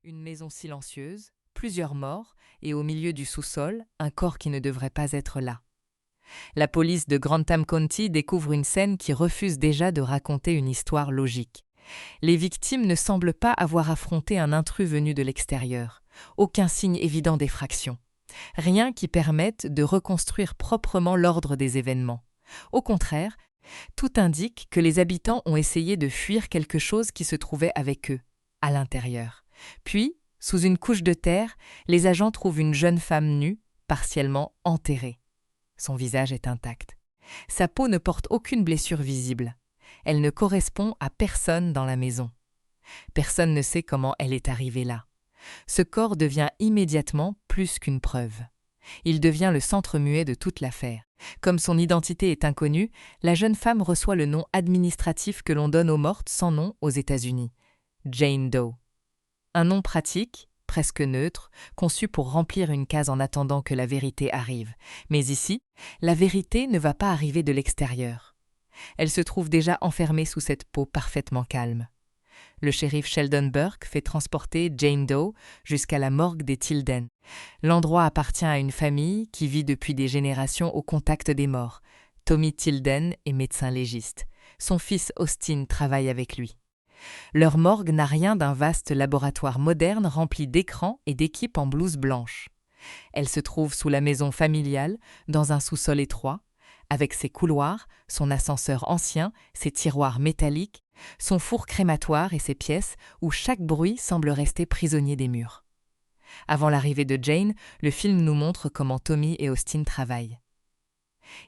Une maison silencieuse, plusieurs morts, et au milieu du sous-sol, un corps qui ne devrait pas être là. La police de Grantham County découvre une scène qui refuse déjà de raconter une histoire logique. Les victimes ne semblent pas avoir affronté un intrus venu de l'extérieur. Aucun signe évident d'effraction. Rien qui permette de reconstruire proprement l'ordre des événements. Au contraire, tout indique que les habitants ont essayé de fuir quelque chose qui se trouvait avec eux, à l'intérieur. Puis, sous une couche de terre, les agents trouvent une jeune femme nue, partiellement enterrée. Son visage est intact. Sa peau ne porte aucune blessure visible. Elle ne correspond à personne dans la maison. Personne ne sait comment elle est arrivée là. Ce corps devient immédiatement plus qu'une preuve. Il devient le centre muet de toute l'affaire. Comme son identité est inconnue, la jeune femme reçoit le nom administratif que l'on donne aux mortes sans nom aux États-Unis, Jane Doe. Un nom pratique, presque neutre, conçu pour remplir une case en attendant que la vérité arrive. Mais ici, la vérité ne va pas arriver de l'extérieur. Elle se trouve déjà enfermée sous cette peau parfaitement calme. Le shérif Sheldon Burke fait transporter Jane Doe jusqu'à la morgue des Tilden. L'endroit appartient à une famille qui vit depuis des générations au contact des morts. Tommy Tilden est médecin légiste. Son fils Austin travaille avec lui. Leur morgue n'a rien d'un vaste laboratoire moderne rempli d'écrans et d'équipes en blouse blanche. Elle se trouve sous la maison familiale, dans un sous-sol étroit, avec ses couloirs, son ascenseur ancien, ses tiroirs métalliques, son four crématoire et ses pièces où chaque bruit semble rester prisonnier des murs. Avant l'arrivée de Jane, le film nous montre comment Tommy et Austin travaillent.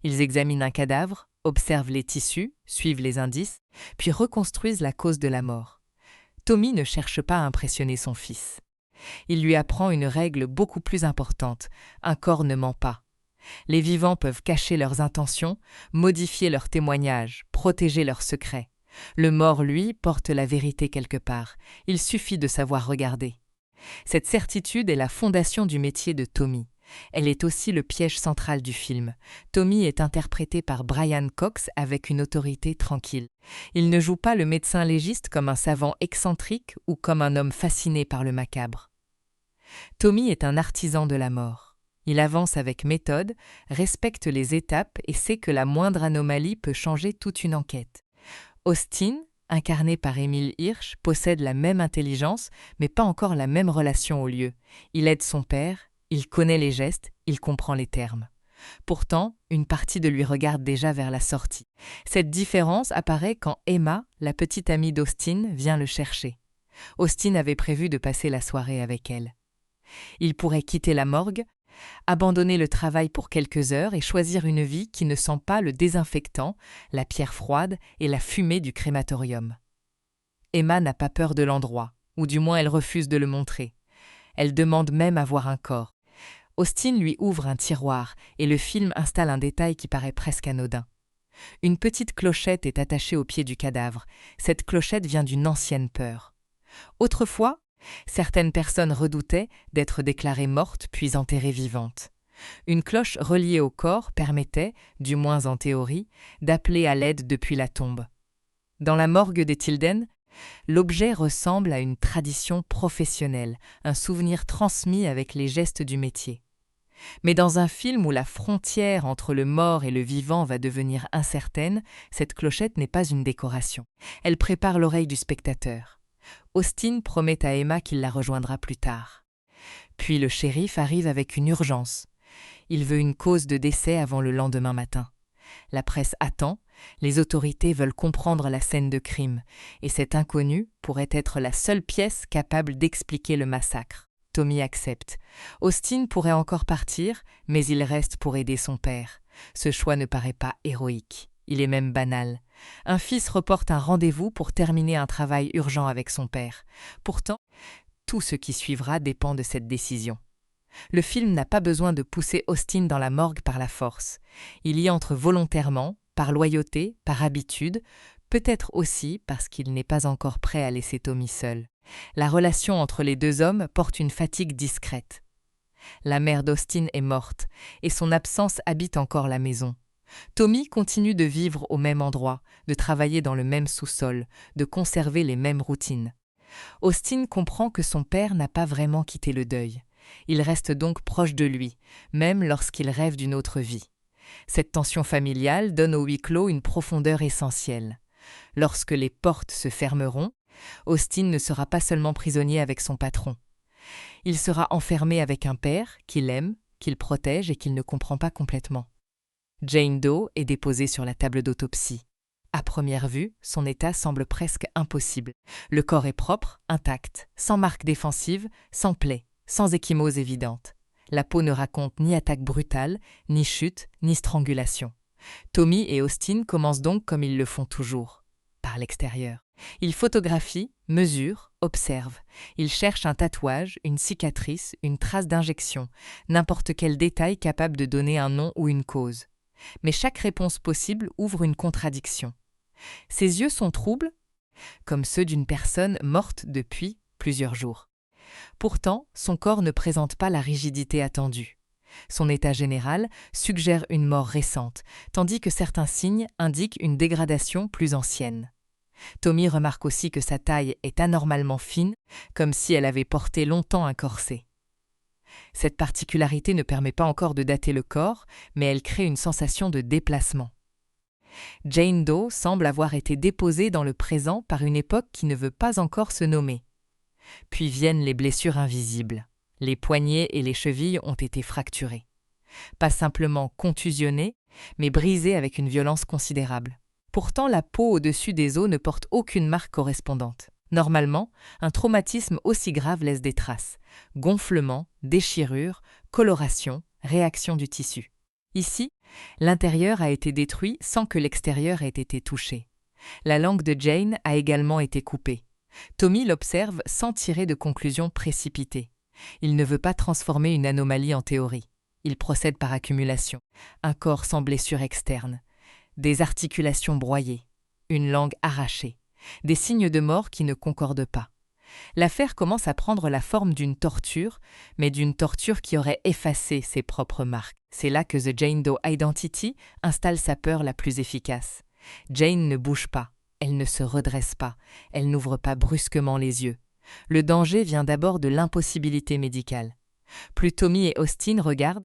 Ils examinent un cadavre, observent les tissus, suivent les indices, puis reconstruisent la cause de la mort. Tommy ne cherche pas à impressionner son fils. Il lui apprend une règle beaucoup plus importante, un corps ne ment pas. Les vivants peuvent cacher leurs intentions, modifier leurs témoignages, protéger leurs secrets. Le mort, lui, porte la vérité quelque part. Il suffit de savoir regarder. Cette certitude est la fondation du métier de Tommy. Elle est aussi le piège central du film. Tommy est interprété par Brian Cox avec une autorité tranquille. Il ne joue pas le médecin légiste comme un savant excentrique ou comme un homme fasciné par le macabre. Tommy est un artisan de la mort. Il avance avec méthode, respecte les étapes et sait que la moindre anomalie peut changer toute une enquête. Austin, incarné par Emile Hirsch, possède la même intelligence, mais pas encore la même relation au lieu. Il aide son père, il connaît les gestes, il comprend les termes. Pourtant, une partie de lui regarde déjà vers la sortie. Cette différence apparaît quand Emma, la petite amie d'Austin, vient le chercher. Austin avait prévu de passer la soirée avec elle. Il pourrait quitter la morgue, abandonner le travail pour quelques heures et choisir une vie qui ne sent pas le désinfectant, la pierre froide et la fumée du crématorium. Emma n'a pas peur de l'endroit, ou du moins elle refuse de le montrer. Elle demande même à voir un corps. Austin lui ouvre un tiroir et le film installe un détail qui paraît presque anodin. Une petite clochette est attachée au pied du cadavre. Cette clochette vient d'une ancienne peur. Autrefois, certaines personnes redoutaient d'être déclarées mortes puis enterrées vivantes. Une cloche reliée au corps permettait, du moins en théorie, d'appeler à l'aide depuis la tombe. Dans la morgue des Tilden, l'objet ressemble à une tradition professionnelle, un souvenir transmis avec les gestes du métier. Mais dans un film où la frontière entre le mort et le vivant va devenir incertaine, cette clochette n'est pas une décoration. Elle prépare l'oreille du spectateur. Austin promet à Emma qu'il la rejoindra plus tard. Puis le shérif arrive avec une urgence. Il veut une cause de décès avant le lendemain matin. La presse attend, les autorités veulent comprendre la scène de crime, et cet inconnu pourrait être la seule pièce capable d'expliquer le massacre. Tommy accepte. Austin pourrait encore partir, mais il reste pour aider son père. Ce choix ne paraît pas héroïque. Il est même banal. Un fils reporte un rendez-vous pour terminer un travail urgent avec son père. Pourtant, tout ce qui suivra dépend de cette décision. Le film n'a pas besoin de pousser Austin dans la morgue par la force. Il y entre volontairement, par loyauté, par habitude, peut-être aussi parce qu'il n'est pas encore prêt à laisser Tommy seul. La relation entre les deux hommes porte une fatigue discrète. La mère d'Austin est morte, et son absence habite encore la maison. Tommy continue de vivre au même endroit, de travailler dans le même sous-sol, de conserver les mêmes routines. Austin comprend que son père n'a pas vraiment quitté le deuil. Il reste donc proche de lui, même lorsqu'il rêve d'une autre vie. Cette tension familiale donne au huis clos une profondeur essentielle. Lorsque les portes se fermeront, Austin ne sera pas seulement prisonnier avec son patron. Il sera enfermé avec un père qu'il aime, qu'il protège et qu'il ne comprend pas complètement. Jane Doe est déposée sur la table d'autopsie. À première vue, son état semble presque impossible. Le corps est propre, intact, sans marque défensive, sans plaie, sans ecchymose évidente. La peau ne raconte ni attaque brutale, ni chute, ni strangulation. Tommy et Austin commencent donc comme ils le font toujours, par l'extérieur. Ils photographient, mesurent, observent. Ils cherchent un tatouage, une cicatrice, une trace d'injection, n'importe quel détail capable de donner un nom ou une cause. Mais chaque réponse possible ouvre une contradiction. Ses yeux sont troubles, comme ceux d'une personne morte depuis plusieurs jours. Pourtant, son corps ne présente pas la rigidité attendue. Son état général suggère une mort récente, tandis que certains signes indiquent une dégradation plus ancienne. Tommy remarque aussi que sa taille est anormalement fine, comme si elle avait porté longtemps un corset. Cette particularité ne permet pas encore de dater le corps, mais elle crée une sensation de déplacement. Jane Doe semble avoir été déposée dans le présent par une époque qui ne veut pas encore se nommer. Puis viennent les blessures invisibles. Les poignets et les chevilles ont été fracturés. Pas simplement contusionnées, mais brisées avec une violence considérable. Pourtant, la peau au-dessus des os ne porte aucune marque correspondante. Normalement, un traumatisme aussi grave laisse des traces. Gonflement, déchirure, coloration, réaction du tissu. Ici, l'intérieur a été détruit sans que l'extérieur ait été touché. La langue de Jane a également été coupée. Tommy l'observe sans tirer de conclusions précipitées. Il ne veut pas transformer une anomalie en théorie. Il procède par accumulation. Un corps sans blessure externe. Des articulations broyées. Une langue arrachée. Des signes de mort qui ne concordent pas. L'affaire commence à prendre la forme d'une torture, mais d'une torture qui aurait effacé ses propres marques. C'est là que The Jane Doe Identity installe sa peur la plus efficace. Jane ne bouge pas, elle ne se redresse pas, elle n'ouvre pas brusquement les yeux. Le danger vient d'abord de l'impossibilité médicale. Plus Tommy et Austin regardent,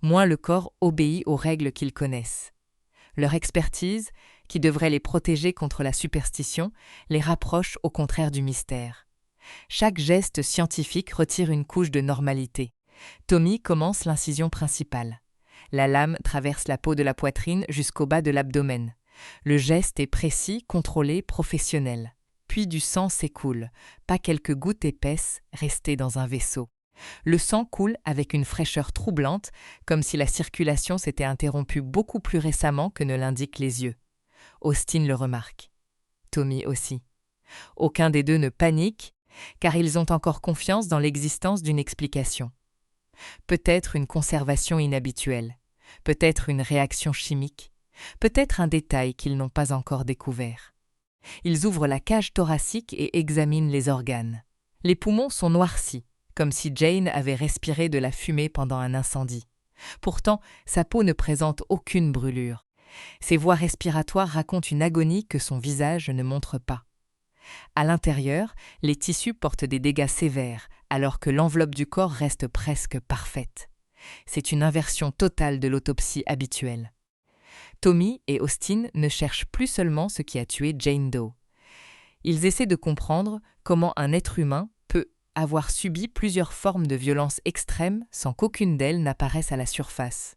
moins le corps obéit aux règles qu'ils connaissent. Leur expertise, qui devrait les protéger contre la superstition, les rapproche au contraire du mystère. Chaque geste scientifique retire une couche de normalité. Tommy commence l'incision principale. La lame traverse la peau de la poitrine jusqu'au bas de l'abdomen. Le geste est précis, contrôlé, professionnel. Puis du sang s'écoule, pas quelques gouttes épaisses restées dans un vaisseau. Le sang coule avec une fraîcheur troublante, comme si la circulation s'était interrompue beaucoup plus récemment que ne l'indiquent les yeux. Austin le remarque. Tommy aussi. Aucun des deux ne panique, car ils ont encore confiance dans l'existence d'une explication. Peut-être une conservation inhabituelle, peut-être une réaction chimique, peut-être un détail qu'ils n'ont pas encore découvert. Ils ouvrent la cage thoracique et examinent les organes. Les poumons sont noircis, comme si Jane avait respiré de la fumée pendant un incendie. Pourtant, sa peau ne présente aucune brûlure. Ses voies respiratoires racontent une agonie que son visage ne montre pas. À l'intérieur, les tissus portent des dégâts sévères, alors que l'enveloppe du corps reste presque parfaite. C'est une inversion totale de l'autopsie habituelle. Tommy et Austin ne cherchent plus seulement ce qui a tué Jane Doe. Ils essaient de comprendre comment un être humain peut avoir subi plusieurs formes de violence extrême sans qu'aucune d'elles n'apparaisse à la surface.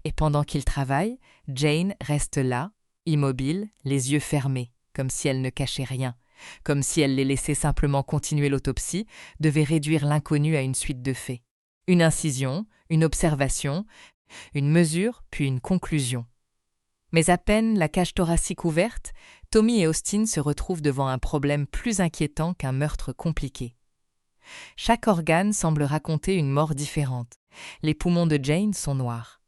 Et pendant qu'ils travaillent, Jane reste là, immobile, les yeux fermés, comme si elle ne cachait rien, comme si elle les laissait simplement continuer l'autopsie, devait réduire l'inconnu à une suite de faits. Une incision, une observation, une mesure, puis une conclusion. Mais à peine la cage thoracique ouverte, Tommy et Austin se retrouvent devant un problème plus inquiétant qu'un meurtre compliqué. Chaque organe semble raconter une mort différente. Les poumons de Jane sont noirs.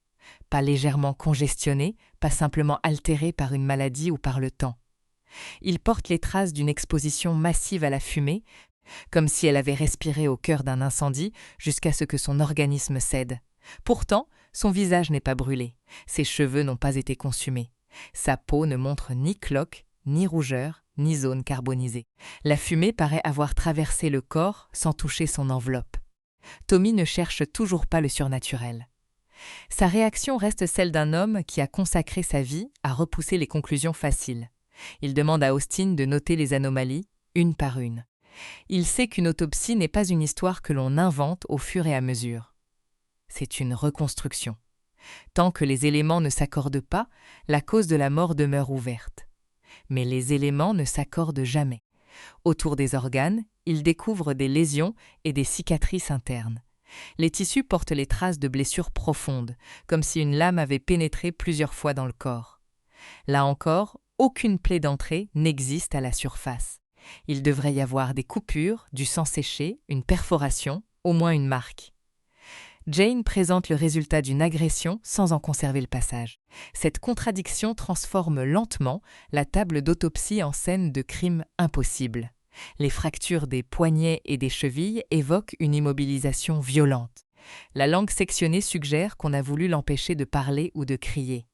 Pas légèrement congestionnés, pas simplement altérés par une maladie ou par le temps. Ils portent les traces d'une exposition massive à la fumée, comme si elle avait respiré au cœur d'un incendie jusqu'à ce que son organisme cède. Pourtant, son visage n'est pas brûlé, ses cheveux n'ont pas été consumés. Sa peau ne montre ni cloque, ni rougeur, ni zone carbonisée. La fumée paraît avoir traversé le corps sans toucher son enveloppe. Tommy ne cherche toujours pas le surnaturel. Sa réaction reste celle d'un homme qui a consacré sa vie à repousser les conclusions faciles. Il demande à Austin de noter les anomalies, une par une. Il sait qu'une autopsie n'est pas une histoire que l'on invente au fur et à mesure. C'est une reconstruction. Tant que les éléments ne s'accordent pas, la cause de la mort demeure ouverte. Mais les éléments ne s'accordent jamais. Autour des organes, il découvre des lésions et des cicatrices internes. Les tissus portent les traces de blessures profondes, comme si une lame avait pénétré plusieurs fois dans le corps. Là encore, aucune plaie d'entrée n'existe à la surface. Il devrait y avoir des coupures, du sang séché, une perforation, au moins une marque. Jane présente le résultat d'une agression sans en conserver le passage. Cette contradiction transforme lentement la table d'autopsie en scène de crime impossible. Les fractures des poignets et des chevilles évoquent une immobilisation violente. La langue sectionnée suggère qu'on a voulu l'empêcher de parler ou de crier.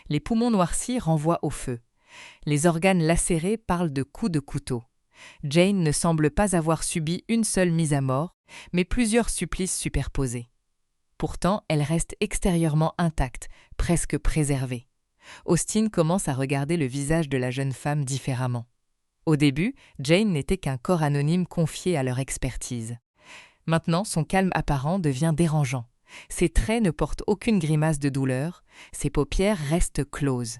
Les poumons noircis renvoient au feu. Les organes lacérés parlent de coups de couteau. Jane ne semble pas avoir subi une seule mise à mort, mais plusieurs supplices superposés. Pourtant, elle reste extérieurement intacte, presque préservée. Austin commence à regarder le visage de la jeune femme différemment. Au début, Jane n'était qu'un corps anonyme confié à leur expertise. Maintenant, son calme apparent devient dérangeant. Ses traits ne portent aucune grimace de douleur, ses paupières restent closes.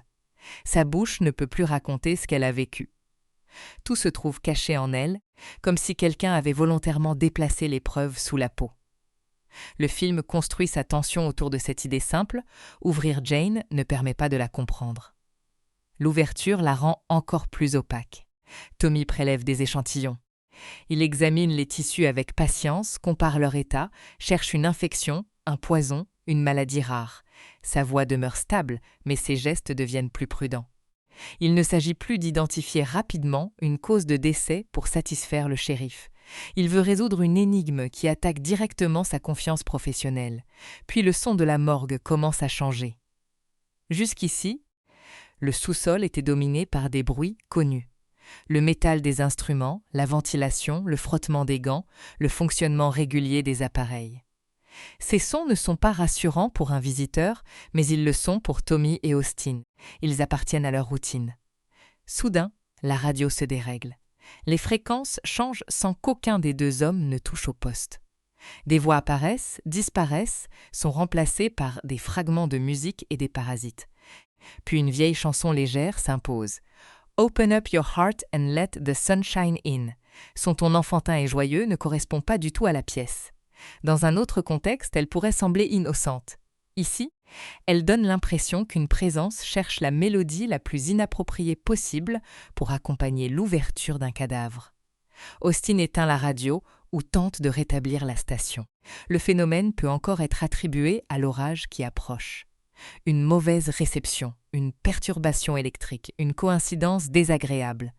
Sa bouche ne peut plus raconter ce qu'elle a vécu. Tout se trouve caché en elle, comme si quelqu'un avait volontairement déplacé l'épreuve sous la peau. Le film construit sa tension autour de cette idée simple, ouvrir Jane ne permet pas de la comprendre. L'ouverture la rend encore plus opaque. Tommy prélève des échantillons. Il examine les tissus avec patience, compare leur état, cherche une infection, un poison, une maladie rare. Sa voix demeure stable, mais ses gestes deviennent plus prudents. Il ne s'agit plus d'identifier rapidement une cause de décès pour satisfaire le shérif. Il veut résoudre une énigme qui attaque directement sa confiance professionnelle. Puis le son de la morgue commence à changer. Jusqu'ici, le sous-sol était dominé par des bruits connus. Le métal des instruments, la ventilation, le frottement des gants, le fonctionnement régulier des appareils. Ces sons ne sont pas rassurants pour un visiteur, mais ils le sont pour Tommy et Austin. Ils appartiennent à leur routine. Soudain, la radio se dérègle. Les fréquences changent sans qu'aucun des deux hommes ne touche au poste. Des voix apparaissent, disparaissent, sont remplacées par des fragments de musique et des parasites. Puis une vieille chanson légère s'impose. « Open up your heart and let the sunshine in ». Son ton enfantin et joyeux ne correspond pas du tout à la pièce. Dans un autre contexte, elle pourrait sembler innocente. Ici, elle donne l'impression qu'une présence cherche la mélodie la plus inappropriée possible pour accompagner l'ouverture d'un cadavre. Austin éteint la radio ou tente de rétablir la station. Le phénomène peut encore être attribué à l'orage qui approche. Une mauvaise réception, une perturbation électrique, une coïncidence désagréable.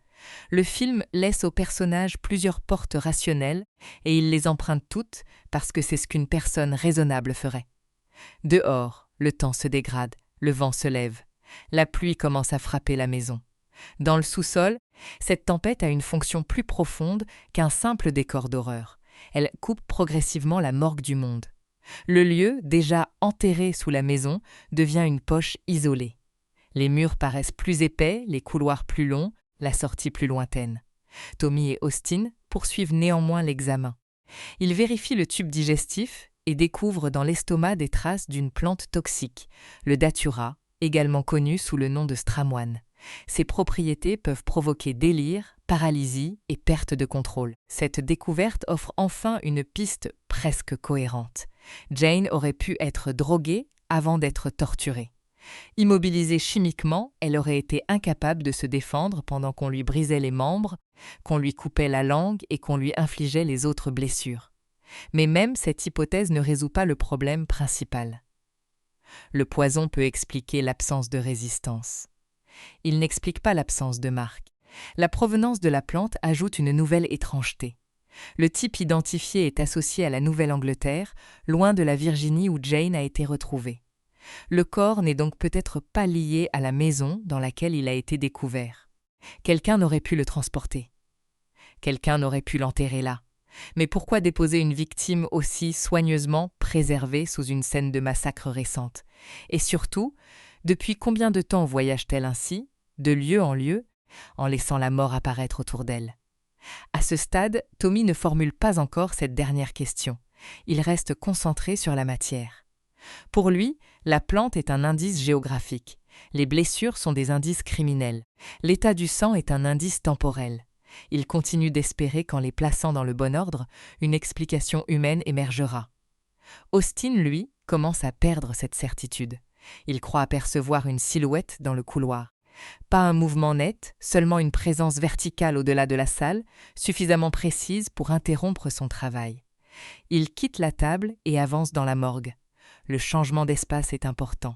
Le film laisse aux personnages plusieurs portes rationnelles et il les emprunte toutes parce que c'est ce qu'une personne raisonnable ferait. Dehors, le temps se dégrade, le vent se lève. La pluie commence à frapper la maison. Dans le sous-sol, cette tempête a une fonction plus profonde qu'un simple décor d'horreur. Elle coupe progressivement la morgue du monde. Le lieu, déjà enterré sous la maison, devient une poche isolée. Les murs paraissent plus épais, les couloirs plus longs, la sortie plus lointaine. Tommy et Austin poursuivent néanmoins l'examen. Ils vérifient le tube digestif et découvrent dans l'estomac des traces d'une plante toxique, le datura, également connu sous le nom de stramoine. Ses propriétés peuvent provoquer délire, paralysie et perte de contrôle. Cette découverte offre enfin une piste presque cohérente. Jane aurait pu être droguée avant d'être torturée. Immobilisée chimiquement, elle aurait été incapable de se défendre pendant qu'on lui brisait les membres, qu'on lui coupait la langue et qu'on lui infligeait les autres blessures. Mais même cette hypothèse ne résout pas le problème principal. Le poison peut expliquer l'absence de résistance. Il n'explique pas l'absence de marque. La provenance de la plante ajoute une nouvelle étrangeté. Le type identifié est associé à la Nouvelle-Angleterre, loin de la Virginie où Jane a été retrouvée. Le corps n'est donc peut-être pas lié à la maison dans laquelle il a été découvert. Quelqu'un aurait pu le transporter. Quelqu'un aurait pu l'enterrer là. Mais pourquoi déposer une victime aussi soigneusement préservée sous une scène de massacre récente? Et surtout, depuis combien de temps voyage-t-elle ainsi, de lieu en lieu, en laissant la mort apparaître autour d'elle? À ce stade, Tommy ne formule pas encore cette dernière question. Il reste concentré sur la matière. Pour lui, la plante est un indice géographique. Les blessures sont des indices criminels. L'état du sang est un indice temporel. Il continue d'espérer qu'en les plaçant dans le bon ordre, une explication humaine émergera. Austin, lui, commence à perdre cette certitude. Il croit apercevoir une silhouette dans le couloir. Pas un mouvement net, seulement une présence verticale au-delà de la salle, suffisamment précise pour interrompre son travail. Il quitte la table et avance dans la morgue. Le changement d'espace est important.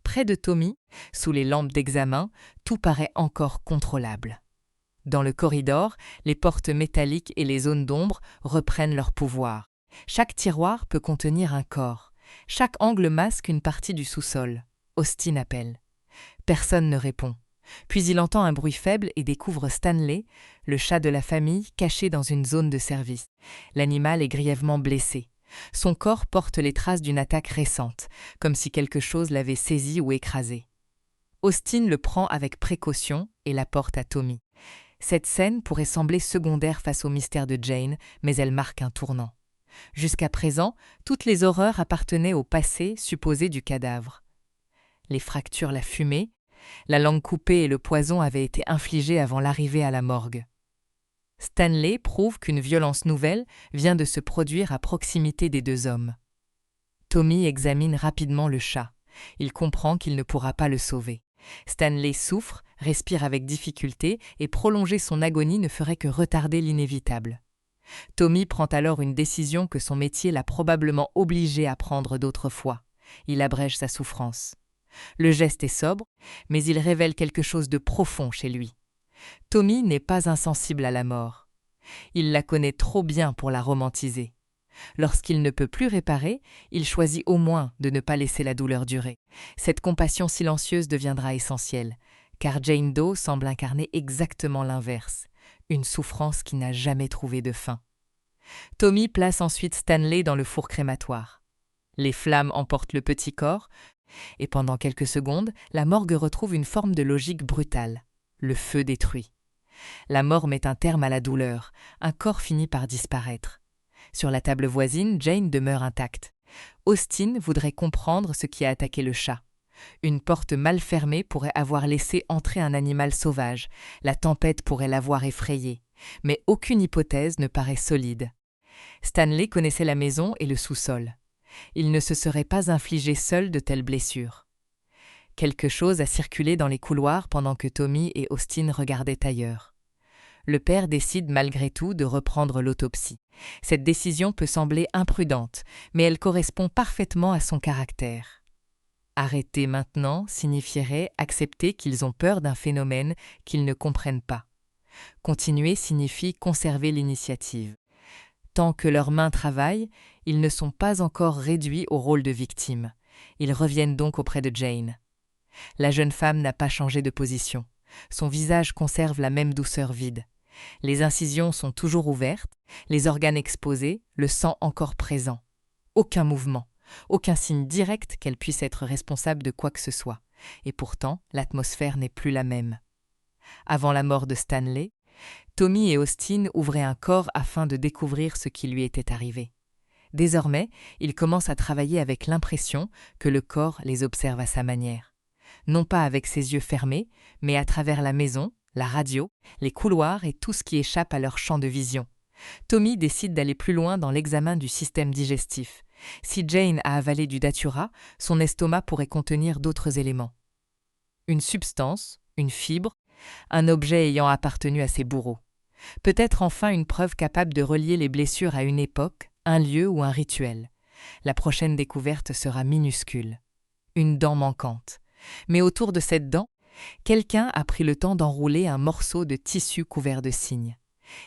Près de Tommy, sous les lampes d'examen, tout paraît encore contrôlable. Dans le corridor, les portes métalliques et les zones d'ombre reprennent leur pouvoir. Chaque tiroir peut contenir un corps. Chaque angle masque une partie du sous-sol. Austin appelle. Personne ne répond. Puis il entend un bruit faible et découvre Stanley, le chat de la famille, caché dans une zone de service. L'animal est grièvement blessé. Son corps porte les traces d'une attaque récente, comme si quelque chose l'avait saisi ou écrasé. Austin le prend avec précaution et la porte à Tommy. Cette scène pourrait sembler secondaire face au mystère de Jane, mais elle marque un tournant. Jusqu'à présent, toutes les horreurs appartenaient au passé supposé du cadavre. Les fractures, la fumée, la langue coupée et le poison avaient été infligés avant l'arrivée à la morgue. Stanley prouve qu'une violence nouvelle vient de se produire à proximité des deux hommes. Tommy examine rapidement le chat. Il comprend qu'il ne pourra pas le sauver. Stanley souffre, respire avec difficulté et prolonger son agonie ne ferait que retarder l'inévitable. Tommy prend alors une décision que son métier l'a probablement obligé à prendre d'autres fois. Il abrège sa souffrance. Le geste est sobre, mais il révèle quelque chose de profond chez lui. Tommy n'est pas insensible à la mort. Il la connaît trop bien pour la romantiser. Lorsqu'il ne peut plus réparer, il choisit au moins de ne pas laisser la douleur durer. Cette compassion silencieuse deviendra essentielle, car Jane Doe semble incarner exactement l'inverse, une souffrance qui n'a jamais trouvé de fin. Tommy place ensuite Stanley dans le four crématoire. Les flammes emportent le petit corps, et pendant quelques secondes, la morgue retrouve une forme de logique brutale. Le feu détruit. La mort met un terme à la douleur, un corps finit par disparaître. Sur la table voisine, Jane demeure intacte. Austin voudrait comprendre ce qui a attaqué le chat. Une porte mal fermée pourrait avoir laissé entrer un animal sauvage, la tempête pourrait l'avoir effrayé, mais aucune hypothèse ne paraît solide. Stanley connaissait la maison et le sous-sol. Il ne se serait pas infligé seul de telles blessures. Quelque chose a circulé dans les couloirs pendant que Tommy et Austin regardaient ailleurs. Le père décide malgré tout de reprendre l'autopsie. Cette décision peut sembler imprudente, mais elle correspond parfaitement à son caractère. Arrêter maintenant signifierait accepter qu'ils ont peur d'un phénomène qu'ils ne comprennent pas. Continuer signifie conserver l'initiative. Tant que leurs mains travaillent, ils ne sont pas encore réduits au rôle de victime. Ils reviennent donc auprès de Jane. La jeune femme n'a pas changé de position. Son visage conserve la même douceur vide. Les incisions sont toujours ouvertes, les organes exposés, le sang encore présent. Aucun mouvement, aucun signe direct qu'elle puisse être responsable de quoi que ce soit. Et pourtant, l'atmosphère n'est plus la même. Avant la mort de Stanley, Tommy et Austin ouvraient un corps afin de découvrir ce qui lui était arrivé. Désormais, ils commencent à travailler avec l'impression que le corps les observe à sa manière. Non pas avec ses yeux fermés, mais à travers la maison, la radio, les couloirs et tout ce qui échappe à leur champ de vision. Tommy décide d'aller plus loin dans l'examen du système digestif. Si Jane a avalé du datura, son estomac pourrait contenir d'autres éléments. Une substance, une fibre, un objet ayant appartenu à ses bourreaux. Peut-être enfin une preuve capable de relier les blessures à une époque, un lieu ou un rituel. La prochaine découverte sera minuscule. Une dent manquante. Mais autour de cette dent, quelqu'un a pris le temps d'enrouler un morceau de tissu couvert de signes.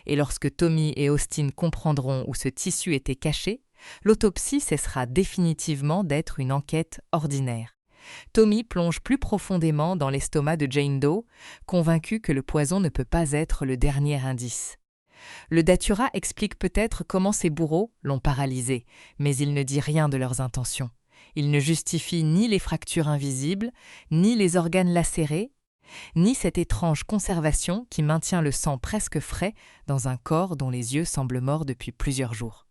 Et lorsque Tommy et Austin comprendront où ce tissu était caché, l'autopsie cessera définitivement d'être une enquête ordinaire. Tommy plonge plus profondément dans l'estomac de Jane Doe, convaincu que le poison ne peut pas être le dernier indice. Le datura explique peut-être comment ses bourreaux l'ont paralysé, mais il ne dit rien de leurs intentions. Il ne justifie ni les fractures invisibles, ni les organes lacérés, ni cette étrange conservation qui maintient le sang presque frais dans un corps dont les yeux semblent morts depuis plusieurs jours.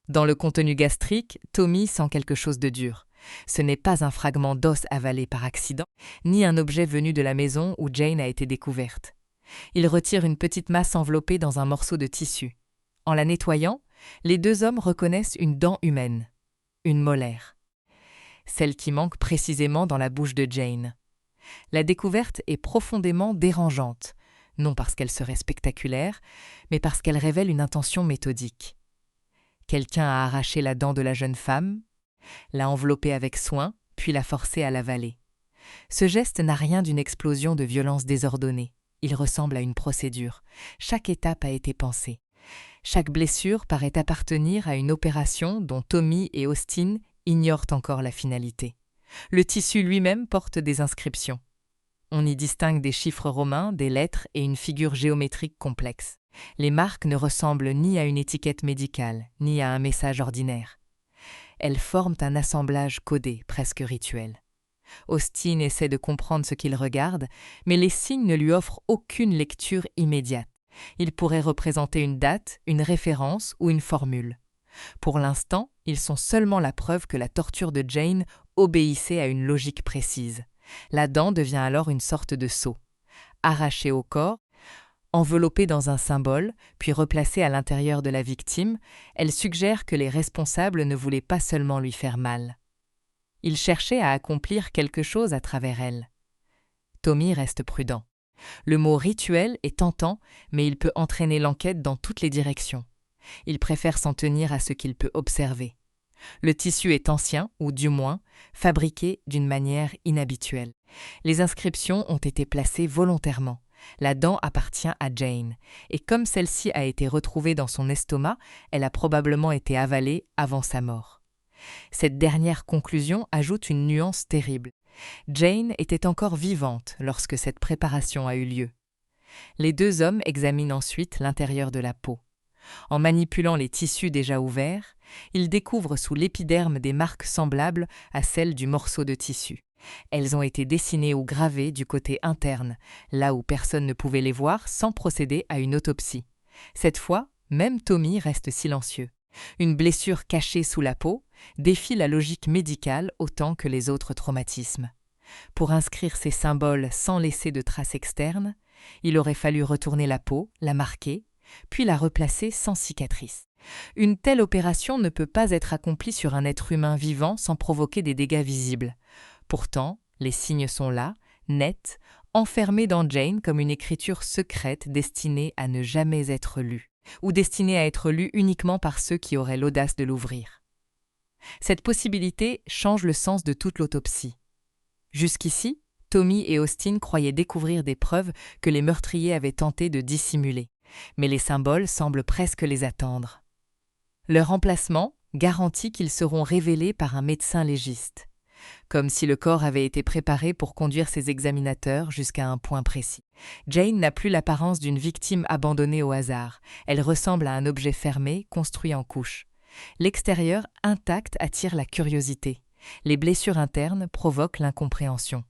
Dans le contenu gastrique, Tommy sent quelque chose de dur. Ce n'est pas un fragment d'os avalé par accident, ni un objet venu de la maison où Jane a été découverte. Il retire une petite masse enveloppée dans un morceau de tissu. En la nettoyant, les deux hommes reconnaissent une dent humaine, une molaire. Celle qui manque précisément dans la bouche de Jane. La découverte est profondément dérangeante, non parce qu'elle serait spectaculaire, mais parce qu'elle révèle une intention méthodique. Quelqu'un a arraché la dent de la jeune femme, l'a enveloppée avec soin, puis l'a forcée à l'avaler. Ce geste n'a rien d'une explosion de violence désordonnée. Il ressemble à une procédure. Chaque étape a été pensée. Chaque blessure paraît appartenir à une opération dont Tommy et Austin ignorent encore la finalité. Le tissu lui-même porte des inscriptions. On y distingue des chiffres romains, des lettres et une figure géométrique complexe. Les marques ne ressemblent ni à une étiquette médicale, ni à un message ordinaire. Elles forment un assemblage codé, presque rituel. Austin essaie de comprendre ce qu'il regarde, mais les signes ne lui offrent aucune lecture immédiate. Ils pourraient représenter une date, une référence ou une formule. Pour l'instant, ils sont seulement la preuve que la torture de Jane obéissait à une logique précise. La dent devient alors une sorte de sceau. Arrachée au corps, enveloppée dans un symbole, puis replacée à l'intérieur de la victime, elle suggère que les responsables ne voulaient pas seulement lui faire mal. Ils cherchaient à accomplir quelque chose à travers elle. Tommy reste prudent. Le mot « rituel » est tentant, mais il peut entraîner l'enquête dans toutes les directions. Il préfère s'en tenir à ce qu'il peut observer. Le tissu est ancien, ou du moins, fabriqué d'une manière inhabituelle. Les inscriptions ont été placées volontairement. La dent appartient à Jane, et comme celle-ci a été retrouvée dans son estomac, elle a probablement été avalée avant sa mort. Cette dernière conclusion ajoute une nuance terrible. Jane était encore vivante lorsque cette préparation a eu lieu. Les deux hommes examinent ensuite l'intérieur de la peau. En manipulant les tissus déjà ouverts, ils découvrent sous l'épiderme des marques semblables à celles du morceau de tissu. Elles ont été dessinées ou gravées du côté interne, là où personne ne pouvait les voir sans procéder à une autopsie. Cette fois, même Tommy reste silencieux. Une blessure cachée sous la peau défie la logique médicale autant que les autres traumatismes. Pour inscrire ces symboles sans laisser de traces externes, il aurait fallu retourner la peau, la marquer, puis la replacer sans cicatrice. Une telle opération ne peut pas être accomplie sur un être humain vivant sans provoquer des dégâts visibles. Pourtant, les signes sont là, nets, enfermés dans Jane comme une écriture secrète destinée à ne jamais être lue, ou destinée à être lue uniquement par ceux qui auraient l'audace de l'ouvrir. Cette possibilité change le sens de toute l'autopsie. Jusqu'ici, Tommy et Austin croyaient découvrir des preuves que les meurtriers avaient tenté de dissimuler, mais les symboles semblent presque les attendre. Leur emplacement garantit qu'ils seront révélés par un médecin légiste, comme si le corps avait été préparé pour conduire ses examinateurs jusqu'à un point précis. Jane n'a plus l'apparence d'une victime abandonnée au hasard. Elle ressemble à un objet fermé, construit en couches. L'extérieur intact attire la curiosité. Les blessures internes provoquent l'incompréhension.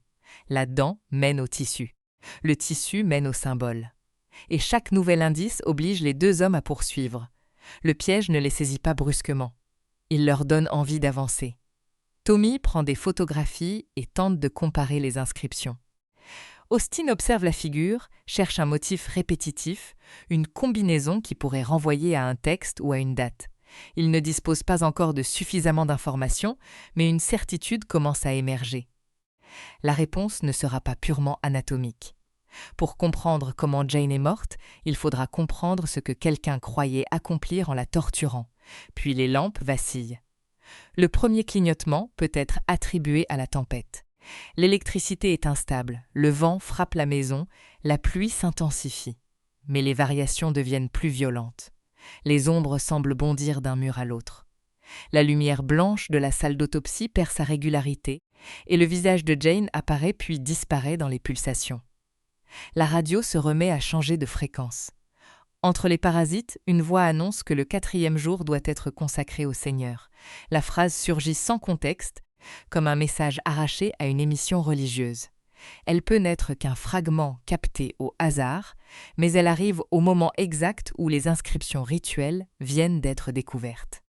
La dent mène au tissu. Le tissu mène au symbole. Et chaque nouvel indice oblige les deux hommes à poursuivre. Le piège ne les saisit pas brusquement. Il leur donne envie d'avancer. Tommy prend des photographies et tente de comparer les inscriptions. Austin observe la figure, cherche un motif répétitif, une combinaison qui pourrait renvoyer à un texte ou à une date. Il ne dispose pas encore de suffisamment d'informations, mais une certitude commence à émerger. La réponse ne sera pas purement anatomique. Pour comprendre comment Jane est morte, il faudra comprendre ce que quelqu'un croyait accomplir en la torturant, puis les lampes vacillent. Le premier clignotement peut être attribué à la tempête. L'électricité est instable, le vent frappe la maison, la pluie s'intensifie. Mais les variations deviennent plus violentes. Les ombres semblent bondir d'un mur à l'autre. La lumière blanche de la salle d'autopsie perd sa régularité, et le visage de Jane apparaît puis disparaît dans les pulsations. La radio se remet à changer de fréquence. Entre les parasites, une voix annonce que le 4e jour doit être consacré au Seigneur. La phrase surgit sans contexte, comme un message arraché à une émission religieuse. Elle peut n'être qu'un fragment capté au hasard, mais elle arrive au moment exact où les inscriptions rituelles viennent d'être découvertes.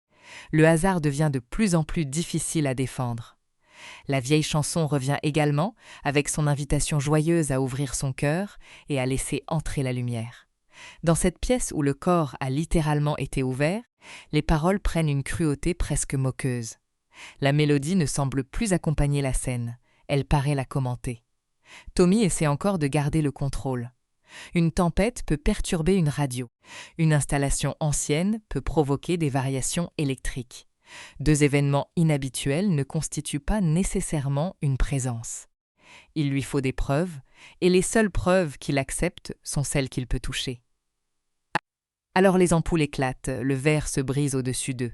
Le hasard devient de plus en plus difficile à défendre. La vieille chanson revient également, avec son invitation joyeuse à ouvrir son cœur et à laisser entrer la lumière. Dans cette pièce où le corps a littéralement été ouvert, les paroles prennent une cruauté presque moqueuse. La mélodie ne semble plus accompagner la scène, elle paraît la commenter. Tommy essaie encore de garder le contrôle. Une tempête peut perturber une radio. Une installation ancienne peut provoquer des variations électriques. 2 événements inhabituels ne constituent pas nécessairement une présence. Il lui faut des preuves, et les seules preuves qu'il accepte sont celles qu'il peut toucher. Alors les ampoules éclatent, le verre se brise au-dessus d'eux.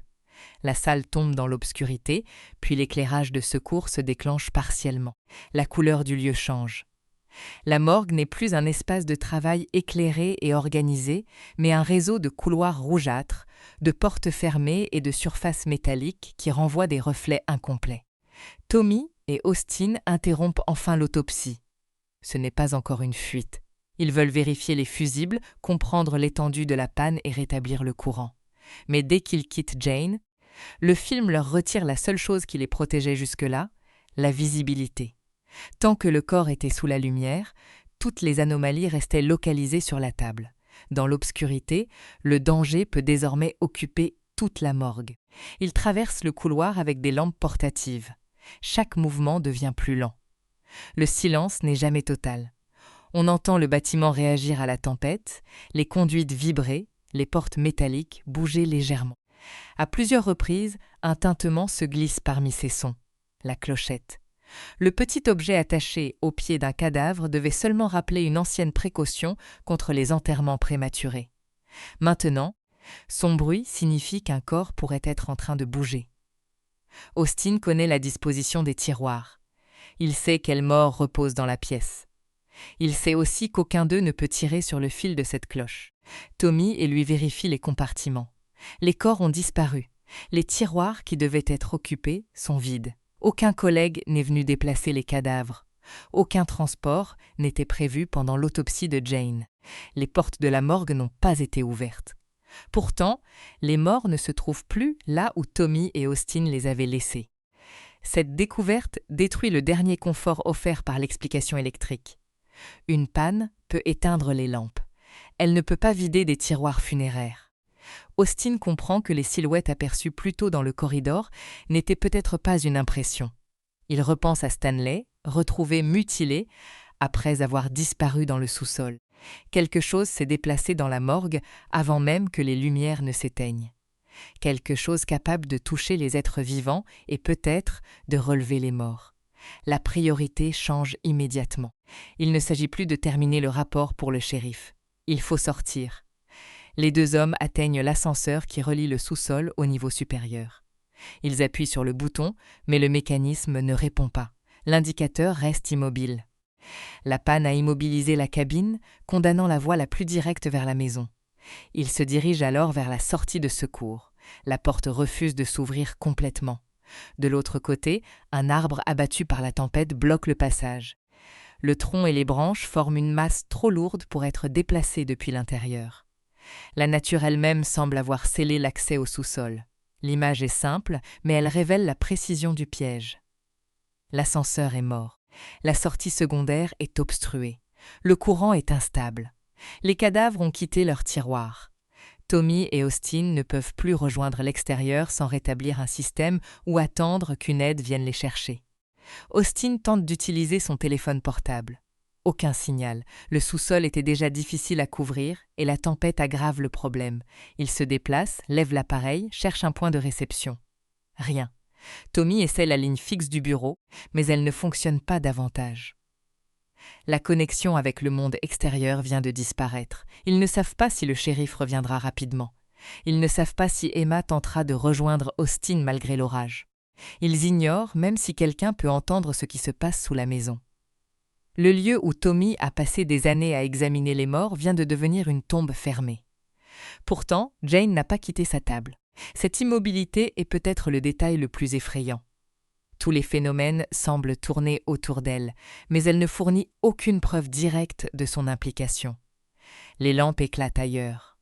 La salle tombe dans l'obscurité, puis l'éclairage de secours se déclenche partiellement. La couleur du lieu change. La morgue n'est plus un espace de travail éclairé et organisé, mais un réseau de couloirs rougeâtres, de portes fermées et de surfaces métalliques qui renvoient des reflets incomplets. Tommy et Austin interrompent enfin l'autopsie. Ce n'est pas encore une fuite. Ils veulent vérifier les fusibles, comprendre l'étendue de la panne et rétablir le courant. Mais dès qu'ils quittent Jane, le film leur retire la seule chose qui les protégeait jusque-là, la visibilité. Tant que le corps était sous la lumière, toutes les anomalies restaient localisées sur la table. Dans l'obscurité, le danger peut désormais occuper toute la morgue. Ils traversent le couloir avec des lampes portatives. Chaque mouvement devient plus lent. Le silence n'est jamais total. On entend le bâtiment réagir à la tempête, les conduites vibrer, les portes métalliques bouger légèrement. À plusieurs reprises, un tintement se glisse parmi ces sons. La clochette. Le petit objet attaché au pied d'un cadavre devait seulement rappeler une ancienne précaution contre les enterrements prématurés. Maintenant, son bruit signifie qu'un corps pourrait être en train de bouger. Austin connaît la disposition des tiroirs. Il sait quel mort repose dans la pièce. Il sait aussi qu'aucun d'eux ne peut tirer sur le fil de cette cloche. Tommy et lui vérifie les compartiments. Les corps ont disparu. Les tiroirs qui devaient être occupés sont vides. Aucun collègue n'est venu déplacer les cadavres. Aucun transport n'était prévu pendant l'autopsie de Jane. Les portes de la morgue n'ont pas été ouvertes. Pourtant, les morts ne se trouvent plus là où Tommy et Austin les avaient laissés. Cette découverte détruit le dernier confort offert par l'explication électrique. Une panne peut éteindre les lampes. Elle ne peut pas vider des tiroirs funéraires. Austin comprend que les silhouettes aperçues plus tôt dans le corridor n'étaient peut-être pas une impression. Il repense à Stanley, retrouvé mutilé après avoir disparu dans le sous-sol. Quelque chose s'est déplacé dans la morgue avant même que les lumières ne s'éteignent. Quelque chose capable de toucher les êtres vivants et peut-être de relever les morts. La priorité change immédiatement. Il ne s'agit plus de terminer le rapport pour le shérif. Il faut sortir. Les 2 hommes atteignent l'ascenseur qui relie le sous-sol au niveau supérieur. Ils appuient sur le bouton, mais le mécanisme ne répond pas. L'indicateur reste immobile. La panne a immobilisé la cabine, condamnant la voie la plus directe vers la maison. Ils se dirigent alors vers la sortie de secours. La porte refuse de s'ouvrir complètement. De l'autre côté, un arbre abattu par la tempête bloque le passage. Le tronc et les branches forment une masse trop lourde pour être déplacée depuis l'intérieur. La nature elle-même semble avoir scellé l'accès au sous-sol. L'image est simple, mais elle révèle la précision du piège. L'ascenseur est mort. La sortie secondaire est obstruée. Le courant est instable. Les cadavres ont quitté leur tiroir. Tommy et Austin ne peuvent plus rejoindre l'extérieur sans rétablir un système ou attendre qu'une aide vienne les chercher. Austin tente d'utiliser son téléphone portable. Aucun signal. Le sous-sol était déjà difficile à couvrir et la tempête aggrave le problème. Il se déplace, lève l'appareil, cherche un point de réception. Rien. Tommy essaie la ligne fixe du bureau, mais elle ne fonctionne pas davantage. La connexion avec le monde extérieur vient de disparaître. Ils ne savent pas si le shérif reviendra rapidement. Ils ne savent pas si Emma tentera de rejoindre Austin malgré l'orage. Ils ignorent même si quelqu'un peut entendre ce qui se passe sous la maison. Le lieu où Tommy a passé des années à examiner les morts vient de devenir une tombe fermée. Pourtant, Jane n'a pas quitté sa table. Cette immobilité est peut-être le détail le plus effrayant. Tous les phénomènes semblent tourner autour d'elle, mais elle ne fournit aucune preuve directe de son implication. Les lampes éclatent ailleurs.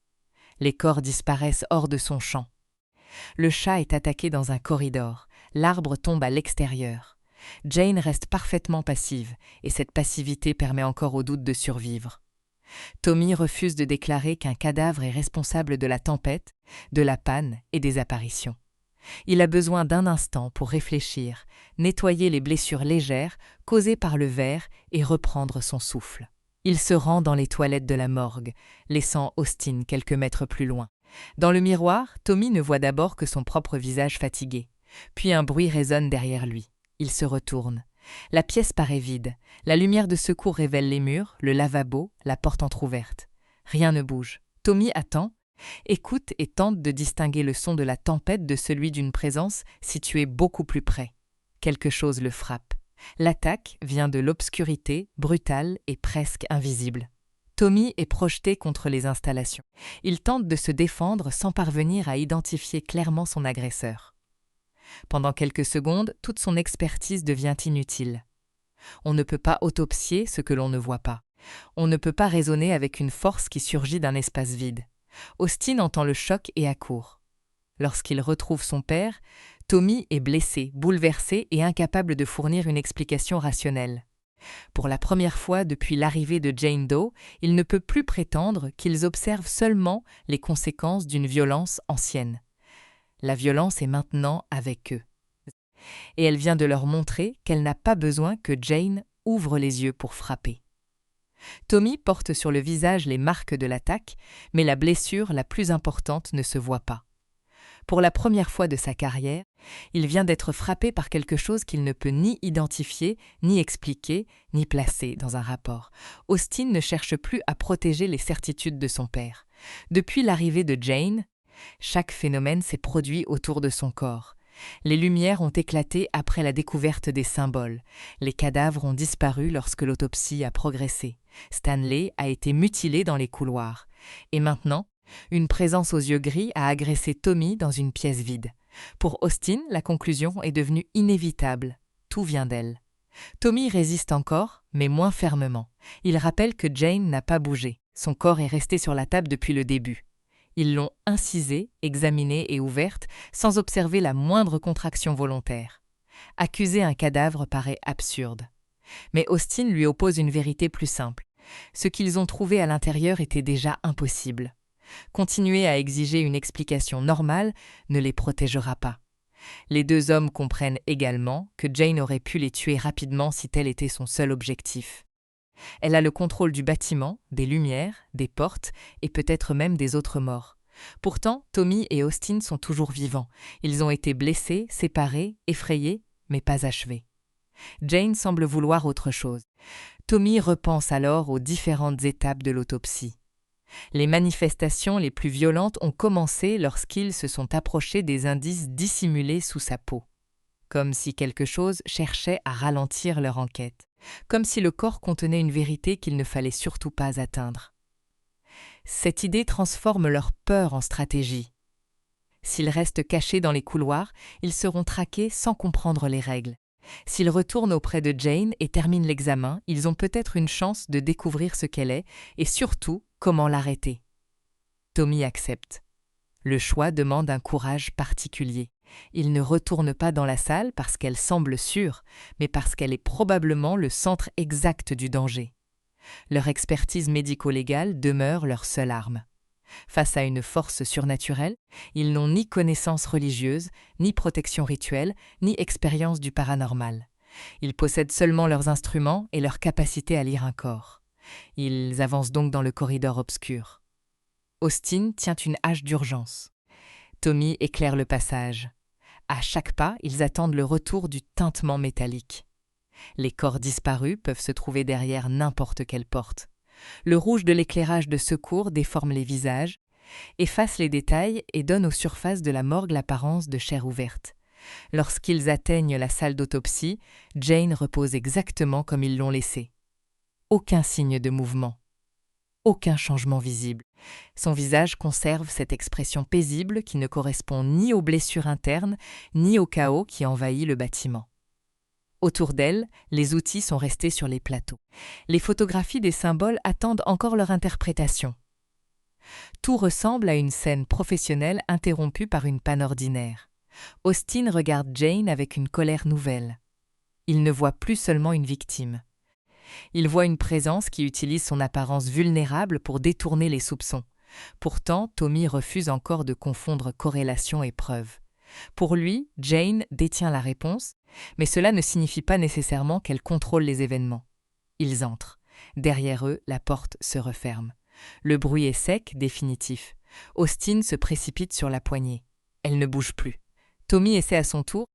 Les corps disparaissent hors de son champ. Le chat est attaqué dans un corridor. L'arbre tombe à l'extérieur. Jane reste parfaitement passive, et cette passivité permet encore au doute de survivre. Tommy refuse de déclarer qu'un cadavre est responsable de la tempête, de la panne et des apparitions. Il a besoin d'un instant pour réfléchir, nettoyer les blessures légères causées par le verre et reprendre son souffle. Il se rend dans les toilettes de la morgue, laissant Austin quelques mètres plus loin. Dans le miroir, Tommy ne voit d'abord que son propre visage fatigué. Puis un bruit résonne derrière lui. Il se retourne. La pièce paraît vide. La lumière de secours révèle les murs, le lavabo, la porte entr'ouverte. Rien ne bouge. Tommy attend, écoute et tente de distinguer le son de la tempête de celui d'une présence située beaucoup plus près. Quelque chose le frappe. L'attaque vient de l'obscurité, brutale et presque invisible. Tommy est projeté contre les installations. Il tente de se défendre sans parvenir à identifier clairement son agresseur. Pendant quelques secondes, toute son expertise devient inutile. On ne peut pas autopsier ce que l'on ne voit pas. On ne peut pas raisonner avec une force qui surgit d'un espace vide. Austin entend le choc et accourt. Lorsqu'il retrouve son père, Tommy est blessé, bouleversé et incapable de fournir une explication rationnelle. Pour la première fois depuis l'arrivée de Jane Doe, il ne peut plus prétendre qu'ils observent seulement les conséquences d'une violence ancienne. La violence est maintenant avec eux. Et elle vient de leur montrer qu'elle n'a pas besoin que Jane ouvre les yeux pour frapper. Tommy porte sur le visage les marques de l'attaque, mais la blessure la plus importante ne se voit pas. Pour la première fois de sa carrière, il vient d'être frappé par quelque chose qu'il ne peut ni identifier, ni expliquer, ni placer dans un rapport. Austin ne cherche plus à protéger les certitudes de son père. Depuis l'arrivée de Jane, chaque phénomène s'est produit autour de son corps. Les lumières ont éclaté après la découverte des symboles. Les cadavres ont disparu lorsque l'autopsie a progressé. Stanley a été mutilé dans les couloirs. Et maintenant, une présence aux yeux gris a agressé Tommy dans une pièce vide. Pour Austin, la conclusion est devenue inévitable. Tout vient d'elle. Tommy résiste encore, mais moins fermement. Il rappelle que Jane n'a pas bougé. Son corps est resté sur la table depuis le début. Ils l'ont incisée, examinée et ouverte, sans observer la moindre contraction volontaire. Accuser un cadavre paraît absurde. Mais Austin lui oppose une vérité plus simple. Ce qu'ils ont trouvé à l'intérieur était déjà impossible. Continuer à exiger une explication normale ne les protégera pas. Les deux hommes comprennent également que Jane aurait pu les tuer rapidement si tel était son seul objectif. Elle a le contrôle du bâtiment, des lumières, des portes et peut-être même des autres morts. Pourtant, Tommy et Austin sont toujours vivants. Ils ont été blessés, séparés, effrayés, mais pas achevés. Jane semble vouloir autre chose. Tommy repense alors aux différentes étapes de l'autopsie. Les manifestations les plus violentes ont commencé lorsqu'ils se sont approchés des indices dissimulés sous sa peau. Comme si quelque chose cherchait à ralentir leur enquête. Comme si le corps contenait une vérité qu'il ne fallait surtout pas atteindre. Cette idée transforme leur peur en stratégie. S'ils restent cachés dans les couloirs, ils seront traqués sans comprendre les règles. S'ils retournent auprès de Jane et terminent l'examen, ils ont peut-être une chance de découvrir ce qu'elle est et surtout comment l'arrêter. Tommy accepte. Le choix demande un courage particulier. Il ne retourne pas dans la salle parce qu'elle semble sûre, mais parce qu'elle est probablement le centre exact du danger. Leur expertise médico-légale demeure leur seule arme. Face à une force surnaturelle, ils n'ont ni connaissance religieuse, ni protection rituelle, ni expérience du paranormal. Ils possèdent seulement leurs instruments et leur capacité à lire un corps. Ils avancent donc dans le corridor obscur. Austin tient une hache d'urgence. Tommy éclaire le passage. À chaque pas, ils attendent le retour du tintement métallique. Les corps disparus peuvent se trouver derrière n'importe quelle porte. Le rouge de l'éclairage de secours déforme les visages, efface les détails et donne aux surfaces de la morgue l'apparence de chair ouverte. Lorsqu'ils atteignent la salle d'autopsie, Jane repose exactement comme ils l'ont laissée. Aucun signe de mouvement. Aucun changement visible. Son visage conserve cette expression paisible qui ne correspond ni aux blessures internes, ni au chaos qui envahit le bâtiment. Autour d'elle, les outils sont restés sur les plateaux. Les photographies des symboles attendent encore leur interprétation. Tout ressemble à une scène professionnelle interrompue par une panne ordinaire. Austin regarde Jane avec une colère nouvelle. Il ne voit plus seulement une victime. Il voit une présence qui utilise son apparence vulnérable pour détourner les soupçons. Pourtant, Tommy refuse encore de confondre corrélation et preuve. Pour lui, Jane détient la réponse, mais cela ne signifie pas nécessairement qu'elle contrôle les événements. Ils entrent. Derrière eux, la porte se referme. Le bruit est sec, définitif. Austin se précipite sur la poignée. Elle ne bouge plus. Tommy essaie à son tour,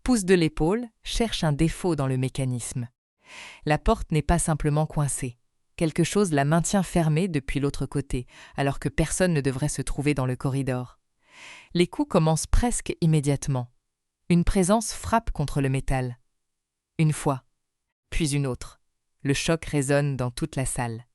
pousse de l'épaule, cherche un défaut dans le mécanisme. La porte n'est pas simplement coincée. Quelque chose la maintient fermée depuis l'autre côté, alors que personne ne devrait se trouver dans le corridor. Les coups commencent presque immédiatement. Une présence frappe contre le métal. Une fois, puis une autre. Le choc résonne dans toute la salle.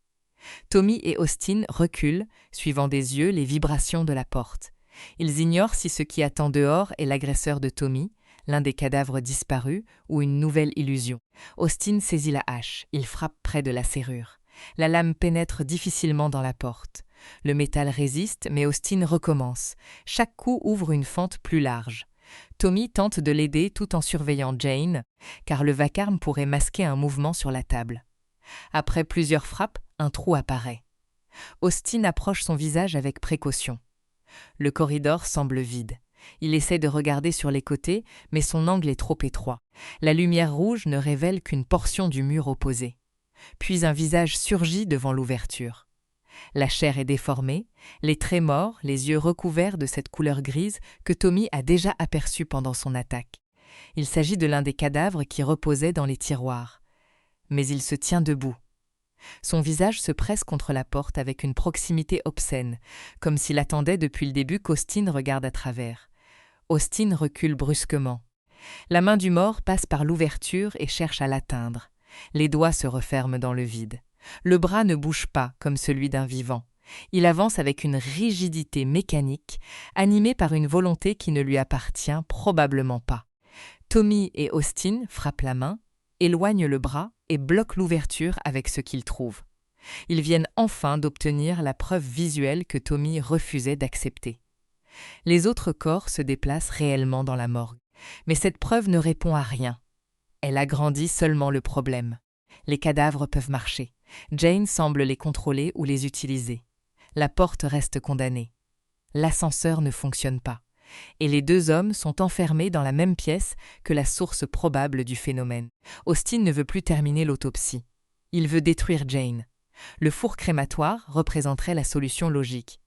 Tommy et Austin reculent, suivant des yeux les vibrations de la porte. Ils ignorent si ce qui attend dehors est l'agresseur de Tommy, l'un des cadavres disparus, ou une nouvelle illusion. Austin saisit la hache, il frappe près de la serrure. La lame pénètre difficilement dans la porte. Le métal résiste, mais Austin recommence. Chaque coup ouvre une fente plus large. Tommy tente de l'aider tout en surveillant Jane, car le vacarme pourrait masquer un mouvement sur la table. Après plusieurs frappes, un trou apparaît. Austin approche son visage avec précaution. Le corridor semble vide. Il essaie de regarder sur les côtés, mais son angle est trop étroit. La lumière rouge ne révèle qu'une portion du mur opposé. Puis un visage surgit devant l'ouverture. La chair est déformée, les traits morts, les yeux recouverts de cette couleur grise que Tommy a déjà aperçue pendant son attaque. Il s'agit de l'un des cadavres qui reposait dans les tiroirs. Mais il se tient debout. Son visage se presse contre la porte avec une proximité obscène, comme s'il attendait depuis le début qu'Austin regarde à travers. Austin recule brusquement. La main du mort passe par l'ouverture et cherche à l'atteindre. Les doigts se referment dans le vide. Le bras ne bouge pas comme celui d'un vivant. Il avance avec une rigidité mécanique, animé par une volonté qui ne lui appartient probablement pas. Tommy et Austin frappent la main, éloignent le bras et bloquent l'ouverture avec ce qu'ils trouvent. Ils viennent enfin d'obtenir la preuve visuelle que Tommy refusait d'accepter. Les autres corps se déplacent réellement dans la morgue. Mais cette preuve ne répond à rien. Elle agrandit seulement le problème. Les cadavres peuvent marcher. Jane semble les contrôler ou les utiliser. La porte reste condamnée. L'ascenseur ne fonctionne pas. Et les deux hommes sont enfermés dans la même pièce que la source probable du phénomène. Austin ne veut plus terminer l'autopsie. Il veut détruire Jane. Le four crématoire représenterait la solution logique.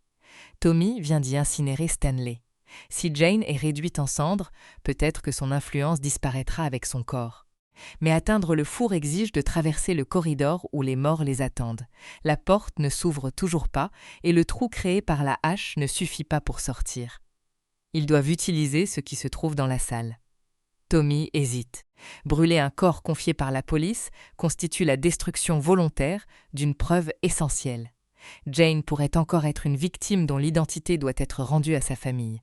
Tommy vient d'y incinérer Stanley. Si Jane est réduite en cendres, peut-être que son influence disparaîtra avec son corps. Mais atteindre le four exige de traverser le corridor où les morts les attendent. La porte ne s'ouvre toujours pas et le trou créé par la hache ne suffit pas pour sortir. Ils doivent utiliser ce qui se trouve dans la salle. Tommy hésite. Brûler un corps confié par la police constitue la destruction volontaire d'une preuve essentielle. Jane pourrait encore être une victime dont l'identité doit être rendue à sa famille.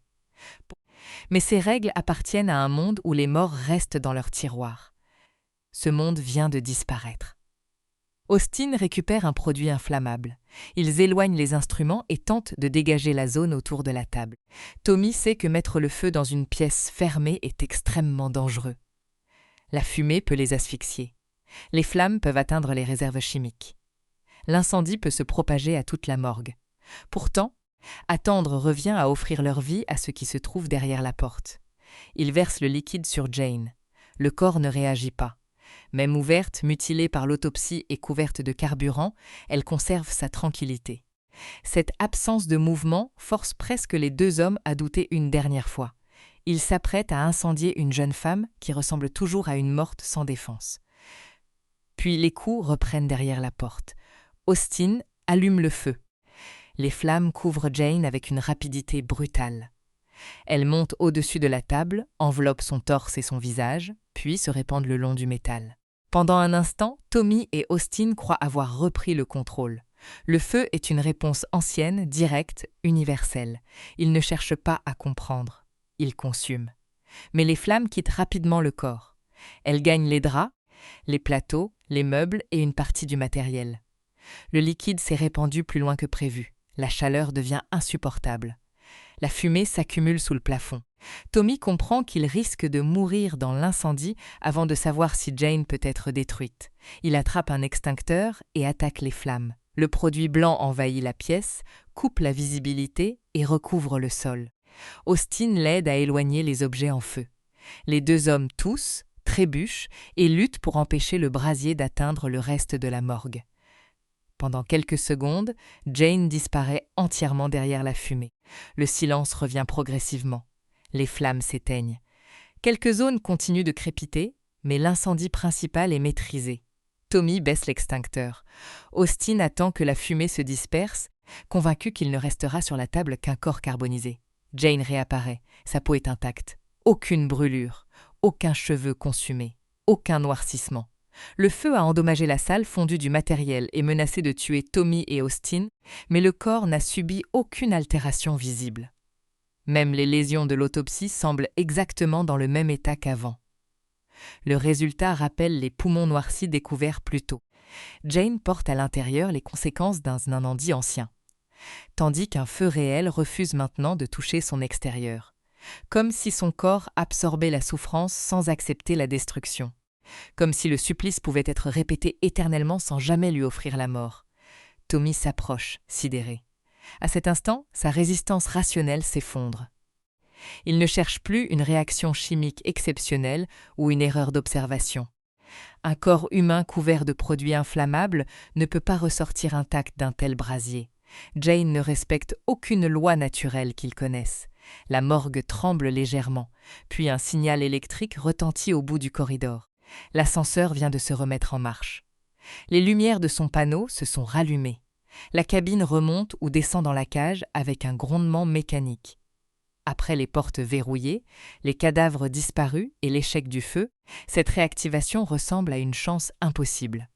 Mais ces règles appartiennent à un monde où les morts restent dans leur tiroir. Ce monde vient de disparaître. Austin récupère un produit inflammable. Ils éloignent les instruments et tentent de dégager la zone autour de la table. Tommy sait que mettre le feu dans une pièce fermée est extrêmement dangereux. La fumée peut les asphyxier. Les flammes peuvent atteindre les réserves chimiques. L'incendie peut se propager à toute la morgue. Pourtant, attendre revient à offrir leur vie à ce qui se trouve derrière la porte. Ils versent le liquide sur Jane. Le corps ne réagit pas. Même ouverte, mutilée par l'autopsie et couverte de carburant, elle conserve sa tranquillité. Cette absence de mouvement force presque les deux hommes à douter une dernière fois. Ils s'apprêtent à incendier une jeune femme qui ressemble toujours à une morte sans défense. Puis les coups reprennent derrière la porte. Austin allume le feu. Les flammes couvrent Jane avec une rapidité brutale. Elles montent au-dessus de la table, enveloppent son torse et son visage, puis se répandent le long du métal. Pendant un instant, Tommy et Austin croient avoir repris le contrôle. Le feu est une réponse ancienne, directe, universelle. Ils ne cherchent pas à comprendre. Ils consument. Mais les flammes quittent rapidement le corps. Elles gagnent les draps, les plateaux, les meubles et une partie du matériel. Le liquide s'est répandu plus loin que prévu. La chaleur devient insupportable. La fumée s'accumule sous le plafond. Tommy comprend qu'il risque de mourir dans l'incendie avant de savoir si Jane peut être détruite. Il attrape un extincteur et attaque les flammes. Le produit blanc envahit la pièce, coupe la visibilité et recouvre le sol. Austin l'aide à éloigner les objets en feu. Les deux hommes toussent, trébuchent et luttent pour empêcher le brasier d'atteindre le reste de la morgue. Pendant quelques secondes, Jane disparaît entièrement derrière la fumée. Le silence revient progressivement. Les flammes s'éteignent. Quelques zones continuent de crépiter, mais l'incendie principal est maîtrisé. Tommy baisse l'extincteur. Austin attend que la fumée se disperse, convaincu qu'il ne restera sur la table qu'un corps carbonisé. Jane réapparaît. Sa peau est intacte. Aucune brûlure, aucun cheveu consumé, aucun noircissement. Le feu a endommagé la salle fondue du matériel et menacé de tuer Tommy et Austin, mais le corps n'a subi aucune altération visible. Même les lésions de l'autopsie semblent exactement dans le même état qu'avant. Le résultat rappelle les poumons noircis découverts plus tôt. Jane porte à l'intérieur les conséquences d'un incendie ancien, tandis qu'un feu réel refuse maintenant de toucher son extérieur, comme si son corps absorbait la souffrance sans accepter la destruction. Comme si le supplice pouvait être répété éternellement sans jamais lui offrir la mort. Tommy s'approche, sidéré. À cet instant, sa résistance rationnelle s'effondre. Il ne cherche plus une réaction chimique exceptionnelle ou une erreur d'observation. Un corps humain couvert de produits inflammables ne peut pas ressortir intact d'un tel brasier. Jane ne respecte aucune loi naturelle qu'il connaisse. La morgue tremble légèrement, puis un signal électrique retentit au bout du corridor. L'ascenseur vient de se remettre en marche. Les lumières de son panneau se sont rallumées. La cabine remonte ou descend dans la cage avec un grondement mécanique. Après les portes verrouillées, les cadavres disparus et l'échec du feu, cette réactivation ressemble à une chance impossible.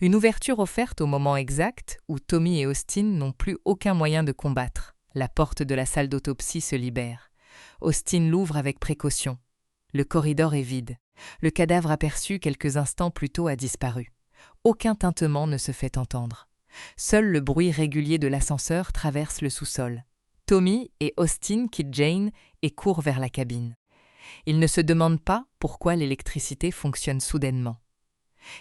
Une ouverture offerte au moment exact où Tommy et Austin n'ont plus aucun moyen de combattre. La porte de la salle d'autopsie se libère. Austin l'ouvre avec précaution. Le corridor est vide. Le cadavre aperçu quelques instants plus tôt a disparu. Aucun tintement ne se fait entendre. Seul le bruit régulier de l'ascenseur traverse le sous-sol. Tommy et Austin quittent Jane et courent vers la cabine. Ils ne se demandent pas pourquoi l'électricité fonctionne soudainement.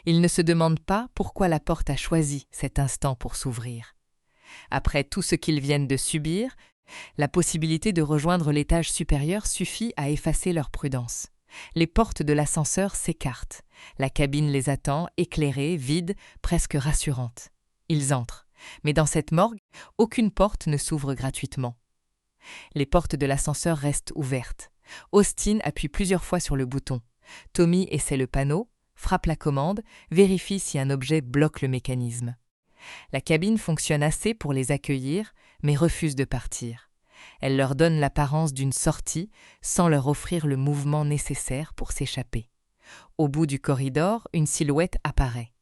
Ils ne se demandent pas pourquoi la porte a choisi cet instant pour s'ouvrir. Après tout ce qu'ils viennent de subir, la possibilité de rejoindre l'étage supérieur suffit à effacer leur prudence. Les portes de l'ascenseur s'écartent. La cabine les attend, éclairée, vide, presque rassurante. Ils entrent. Mais dans cette morgue, aucune porte ne s'ouvre gratuitement. Les portes de l'ascenseur restent ouvertes. Austin appuie plusieurs fois sur le bouton. Tommy essaie le panneau, frappe la commande, vérifie si un objet bloque le mécanisme. La cabine fonctionne assez pour les accueillir, mais refuse de partir. Elle leur donne l'apparence d'une sortie sans leur offrir le mouvement nécessaire pour s'échapper. Au bout du corridor, une silhouette apparaît.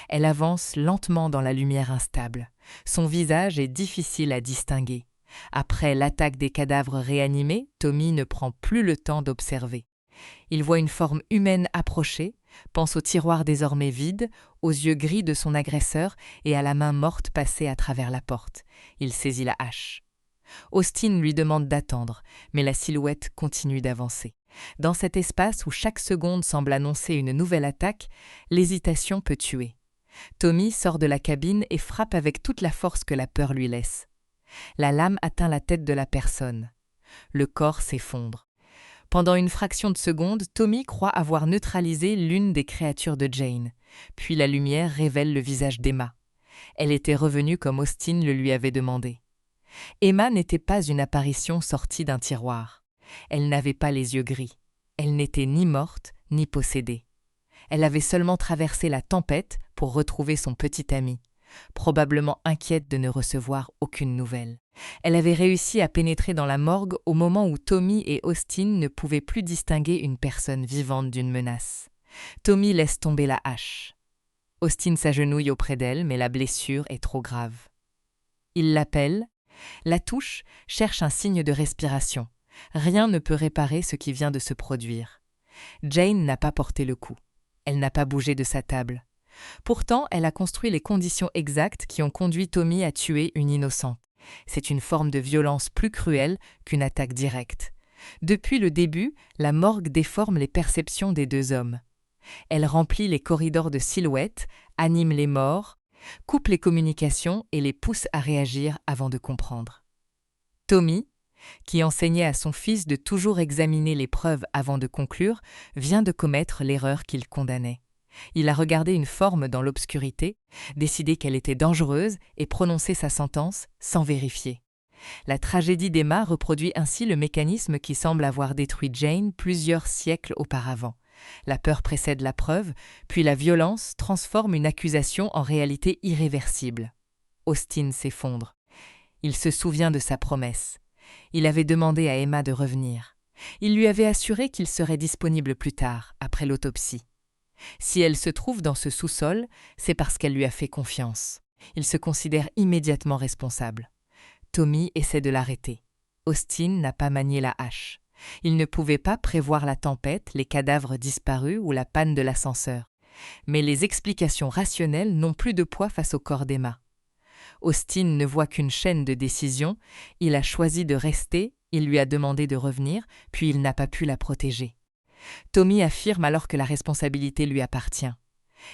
Elle avance lentement dans la lumière instable. Son visage est difficile à distinguer. Après l'attaque des cadavres réanimés, Tommy ne prend plus le temps d'observer. Il voit une forme humaine approcher, pense au tiroir désormais vide, aux yeux gris de son agresseur et à la main morte passée à travers la porte. Il saisit la hache. Austin lui demande d'attendre, mais la silhouette continue d'avancer. Dans cet espace où chaque seconde semble annoncer une nouvelle attaque, l'hésitation peut tuer. Tommy sort de la cabine et frappe avec toute la force que la peur lui laisse. La lame atteint la tête de la personne. Le corps s'effondre. Pendant une fraction de seconde, Tommy croit avoir neutralisé l'une des créatures de Jane. Puis la lumière révèle le visage d'Emma. Elle était revenue comme Austin le lui avait demandé. Emma n'était pas une apparition sortie d'un tiroir. Elle n'avait pas les yeux gris. Elle n'était ni morte, ni possédée. Elle avait seulement traversé la tempête pour retrouver son petit ami, probablement inquiète de ne recevoir aucune nouvelle. Elle avait réussi à pénétrer dans la morgue au moment où Tommy et Austin ne pouvaient plus distinguer une personne vivante d'une menace. Tommy laisse tomber la hache. Austin s'agenouille auprès d'elle, mais la blessure est trop grave. Il l'appelle, la touche, cherche un signe de respiration. Rien ne peut réparer ce qui vient de se produire. Jane n'a pas porté le coup. Elle n'a pas bougé de sa table. Pourtant, elle a construit les conditions exactes qui ont conduit Tommy à tuer une innocente. C'est une forme de violence plus cruelle qu'une attaque directe. Depuis le début, la morgue déforme les perceptions des deux hommes. Elle remplit les corridors de silhouettes, anime les morts, coupe les communications et les pousse à réagir avant de comprendre. Tommy, qui enseignait à son fils de toujours examiner les preuves avant de conclure, vient de commettre l'erreur qu'il condamnait. Il a regardé une forme dans l'obscurité, décidé qu'elle était dangereuse et prononcé sa sentence sans vérifier. La tragédie d'Emma reproduit ainsi le mécanisme qui semble avoir détruit Jane plusieurs siècles auparavant. La peur précède la preuve, puis la violence transforme une accusation en réalité irréversible. Austin s'effondre. Il se souvient de sa promesse. Il avait demandé à Emma de revenir. Il lui avait assuré qu'il serait disponible plus tard, après l'autopsie. Si elle se trouve dans ce sous-sol, c'est parce qu'elle lui a fait confiance. Il se considère immédiatement responsable. Tommy essaie de l'arrêter. Austin n'a pas manié la hache. Il ne pouvait pas prévoir la tempête, les cadavres disparus ou la panne de l'ascenseur. Mais les explications rationnelles n'ont plus de poids face au corps d'Emma. Austin ne voit qu'une chaîne de décisions. Il a choisi de rester, il lui a demandé de revenir, puis il n'a pas pu la protéger. Tommy affirme alors que la responsabilité lui appartient.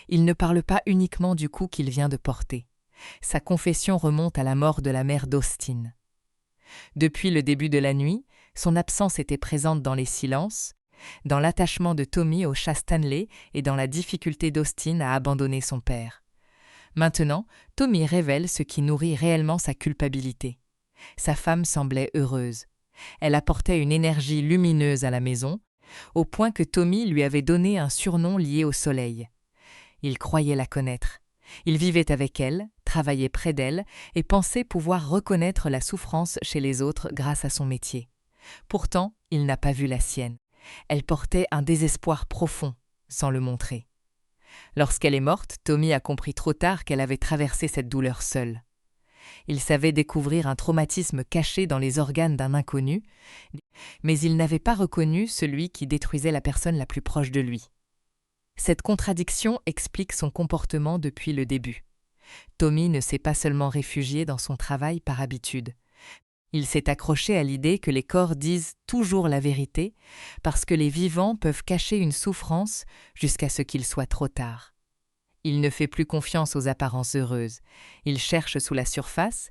Il ne parle pas uniquement du coup qu'il vient de porter. Sa confession remonte à la mort de la mère d'Austin. Depuis le début de la nuit, son absence était présente dans les silences, dans l'attachement de Tommy au chat Stanley et dans la difficulté d'Austin à abandonner son père. Maintenant, Tommy révèle ce qui nourrit réellement sa culpabilité. Sa femme semblait heureuse. Elle apportait une énergie lumineuse à la maison, au point que Tommy lui avait donné un surnom lié au soleil. Il croyait la connaître. Il vivait avec elle, travaillait près d'elle et pensait pouvoir reconnaître la souffrance chez les autres grâce à son métier. Pourtant, il n'a pas vu la sienne. Elle portait un désespoir profond, sans le montrer. Lorsqu'elle est morte, Tommy a compris trop tard qu'elle avait traversé cette douleur seule. Il savait découvrir un traumatisme caché dans les organes d'un inconnu, mais il n'avait pas reconnu celui qui détruisait la personne la plus proche de lui. Cette contradiction explique son comportement depuis le début. Tommy ne s'est pas seulement réfugié dans son travail par habitude. Il s'est accroché à l'idée que les corps disent toujours la vérité, parce que les vivants peuvent cacher une souffrance jusqu'à ce qu'il soit trop tard. Il ne fait plus confiance aux apparences heureuses. Il cherche sous la surface,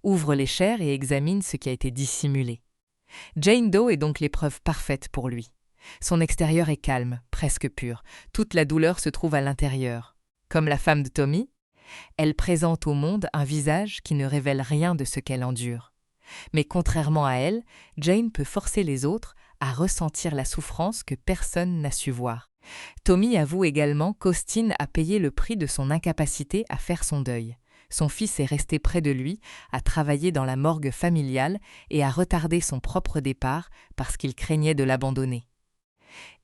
ouvre les chairs et examine ce qui a été dissimulé. Jane Doe est donc l'épreuve parfaite pour lui. Son extérieur est calme, presque pur. Toute la douleur se trouve à l'intérieur. Comme la femme de Tommy, elle présente au monde un visage qui ne révèle rien de ce qu'elle endure. Mais contrairement à elle, Jane peut forcer les autres à ressentir la souffrance que personne n'a su voir. Tommy avoue également qu'Austin a payé le prix de son incapacité à faire son deuil. Son fils est resté près de lui, a travaillé dans la morgue familiale et a retardé son propre départ parce qu'il craignait de l'abandonner.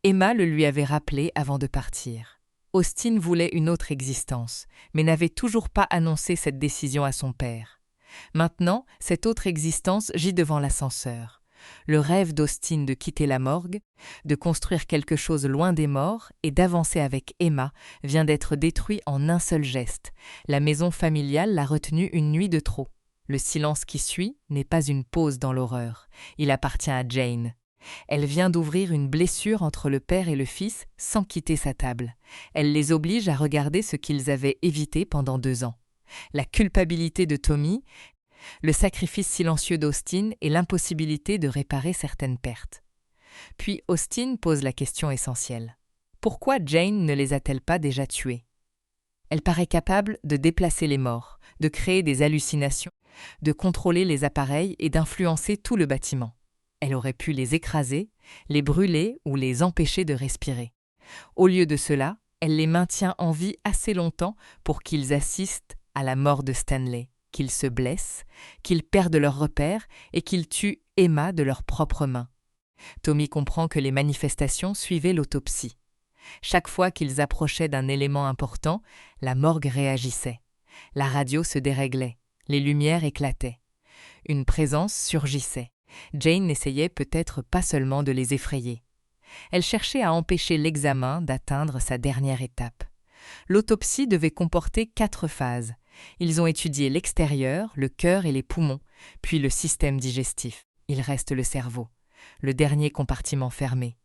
Emma le lui avait rappelé avant de partir. Austin voulait une autre existence, mais n'avait toujours pas annoncé cette décision à son père. Maintenant, cette autre existence gît devant l'ascenseur. Le rêve d'Austin de quitter la morgue, de construire quelque chose loin des morts et d'avancer avec Emma vient d'être détruit en un seul geste. La maison familiale l'a retenu une nuit de trop. Le silence qui suit n'est pas une pause dans l'horreur. Il appartient à Jane. Elle vient d'ouvrir une blessure entre le père et le fils sans quitter sa table. Elle les oblige à regarder ce qu'ils avaient évité pendant 2 ans. La culpabilité de Tommy, le sacrifice silencieux d'Austin et l'impossibilité de réparer certaines pertes. Puis Austin pose la question essentielle. Pourquoi Jane ne les a-t-elle pas déjà tués? Elle paraît capable de déplacer les morts, de créer des hallucinations, de contrôler les appareils et d'influencer tout le bâtiment. Elle aurait pu les écraser, les brûler ou les empêcher de respirer. Au lieu de cela, elle les maintient en vie assez longtemps pour qu'ils assistent à la mort de Stanley, qu'ils se blessent, qu'ils perdent leurs repères et qu'ils tuent Emma de leurs propres mains. Tommy comprend que les manifestations suivaient l'autopsie. Chaque fois qu'ils approchaient d'un élément important, la morgue réagissait. La radio se déréglait, les lumières éclataient. Une présence surgissait. Jane n'essayait peut-être pas seulement de les effrayer. Elle cherchait à empêcher l'examen d'atteindre sa dernière étape. L'autopsie devait comporter 4 phases. Ils ont étudié l'extérieur, le cœur et les poumons, puis le système digestif. Il reste le cerveau, le dernier compartiment fermé.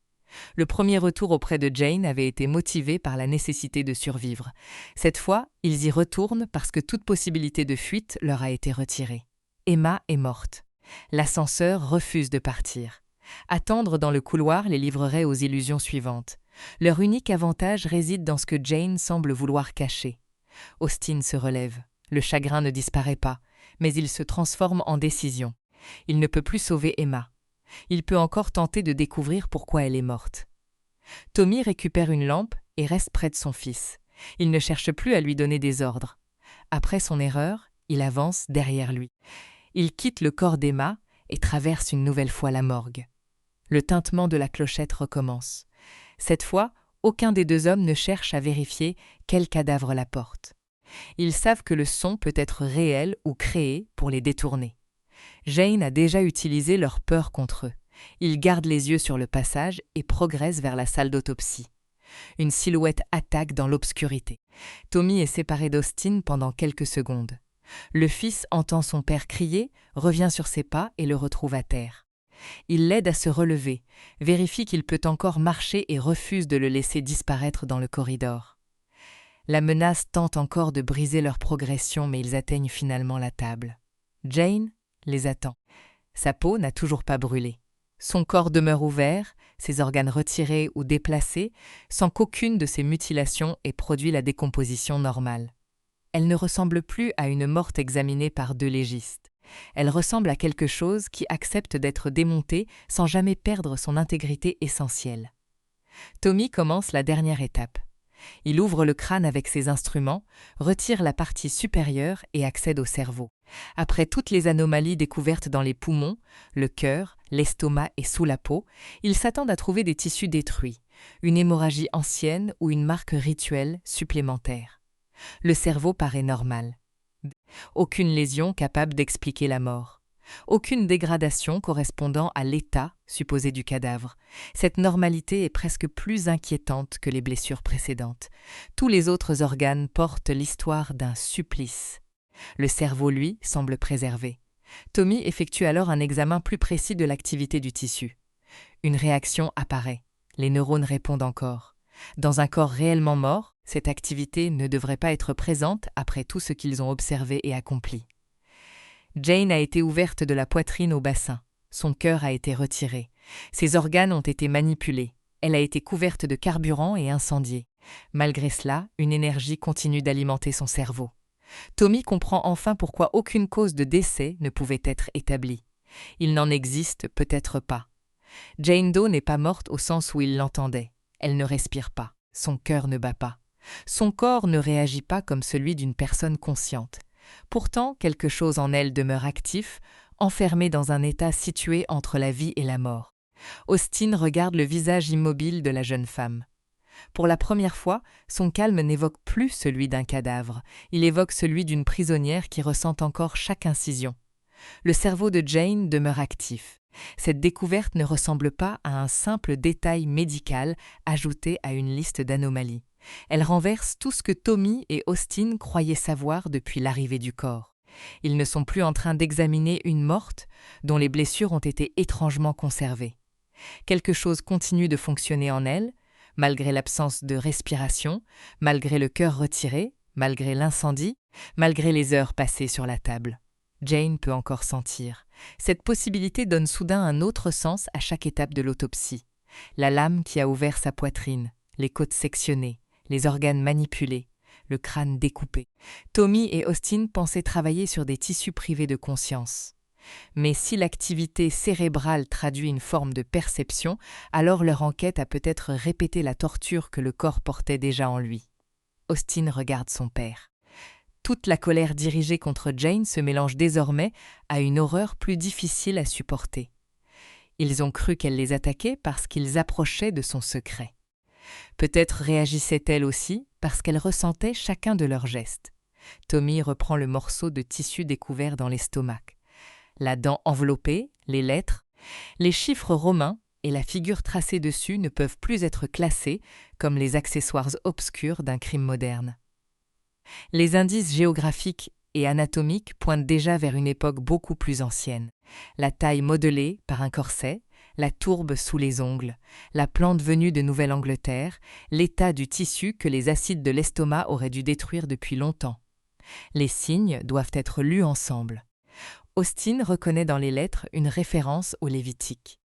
Le premier retour auprès de Jane avait été motivé par la nécessité de survivre. Cette fois, ils y retournent parce que toute possibilité de fuite leur a été retirée. Emma est morte. L'ascenseur refuse de partir. Attendre dans le couloir les livrerait aux illusions suivantes. Leur unique avantage réside dans ce que Jane semble vouloir cacher. Austin se relève. Le chagrin ne disparaît pas, mais il se transforme en décision. Il ne peut plus sauver Emma. Il peut encore tenter de découvrir pourquoi elle est morte. Tommy récupère une lampe et reste près de son fils. Il ne cherche plus à lui donner des ordres. Après son erreur, il avance derrière lui. Il quitte le corps d'Emma et traverse une nouvelle fois la morgue. Le tintement de la clochette recommence. Cette fois, aucun des 2 hommes ne cherche à vérifier quel cadavre la porte. Ils savent que le son peut être réel ou créé pour les détourner. Jane a déjà utilisé leur peur contre eux. Ils gardent les yeux sur le passage et progressent vers la salle d'autopsie. Une silhouette attaque dans l'obscurité. Tommy est séparé d'Austin pendant quelques secondes. Le fils entend son père crier, revient sur ses pas et le retrouve à terre. Il l'aide à se relever, vérifie qu'il peut encore marcher et refuse de le laisser disparaître dans le corridor. La menace tente encore de briser leur progression, mais ils atteignent finalement la table. Jane les attend. Sa peau n'a toujours pas brûlé. Son corps demeure ouvert, ses organes retirés ou déplacés, sans qu'aucune de ces mutilations ait produit la décomposition normale. Elle ne ressemble plus à une morte examinée par 2 légistes. Elle ressemble à quelque chose qui accepte d'être démonté sans jamais perdre son intégrité essentielle. Tommy commence la dernière étape. Il ouvre le crâne avec ses instruments, retire la partie supérieure et accède au cerveau. Après toutes les anomalies découvertes dans les poumons, le cœur, l'estomac et sous la peau, il s'attend à trouver des tissus détruits, une hémorragie ancienne ou une marque rituelle supplémentaire. Le cerveau paraît normal. Aucune lésion capable d'expliquer la mort. Aucune dégradation correspondant à l'état supposé du cadavre. Cette normalité est presque plus inquiétante que les blessures précédentes. Tous les autres organes portent l'histoire d'un supplice. Le cerveau, lui, semble préservé. Tommy effectue alors un examen plus précis de l'activité du tissu. Une réaction apparaît. Les neurones répondent encore. Dans un corps réellement mort, cette activité ne devrait pas être présente après tout ce qu'ils ont observé et accompli. Jane a été ouverte de la poitrine au bassin. Son cœur a été retiré. Ses organes ont été manipulés. Elle a été couverte de carburant et incendiée. Malgré cela, une énergie continue d'alimenter son cerveau. Tommy comprend enfin pourquoi aucune cause de décès ne pouvait être établie. Il n'en existe peut-être pas. Jane Doe n'est pas morte au sens où il l'entendait. Elle ne respire pas. Son cœur ne bat pas. Son corps ne réagit pas comme celui d'une personne consciente. Pourtant, quelque chose en elle demeure actif, enfermé dans un état situé entre la vie et la mort. Austin regarde le visage immobile de la jeune femme. Pour la première fois, son calme n'évoque plus celui d'un cadavre, il évoque celui d'une prisonnière qui ressent encore chaque incision. Le cerveau de Jane demeure actif. Cette découverte ne ressemble pas à un simple détail médical ajouté à une liste d'anomalies. Elle renverse tout ce que Tommy et Austin croyaient savoir depuis l'arrivée du corps. Ils ne sont plus en train d'examiner une morte dont les blessures ont été étrangement conservées. Quelque chose continue de fonctionner en elle, malgré l'absence de respiration, malgré le cœur retiré, malgré l'incendie, malgré les heures passées sur la table. Jane peut encore sentir. Cette possibilité donne soudain un autre sens à chaque étape de l'autopsie. La lame qui a ouvert sa poitrine, les côtes sectionnées, les organes manipulés, le crâne découpé. Tommy et Austin pensaient travailler sur des tissus privés de conscience. Mais si l'activité cérébrale traduit une forme de perception, alors leur enquête a peut-être répété la torture que le corps portait déjà en lui. Austin regarde son père. Toute la colère dirigée contre Jane se mélange désormais à une horreur plus difficile à supporter. Ils ont cru qu'elle les attaquait parce qu'ils approchaient de son secret. Peut-être réagissait-elle aussi parce qu'elle ressentait chacun de leurs gestes. Tommy reprend le morceau de tissu découvert dans l'estomac. La dent enveloppée, les lettres, les chiffres romains et la figure tracée dessus ne peuvent plus être classés comme les accessoires obscurs d'un crime moderne. Les indices géographiques et anatomiques pointent déjà vers une époque beaucoup plus ancienne. La taille modelée par un corset, la tourbe sous les ongles, la plante venue de Nouvelle-Angleterre, l'état du tissu que les acides de l'estomac auraient dû détruire depuis longtemps. Les signes doivent être lus ensemble. Austin reconnaît dans les lettres une référence au Lévitique.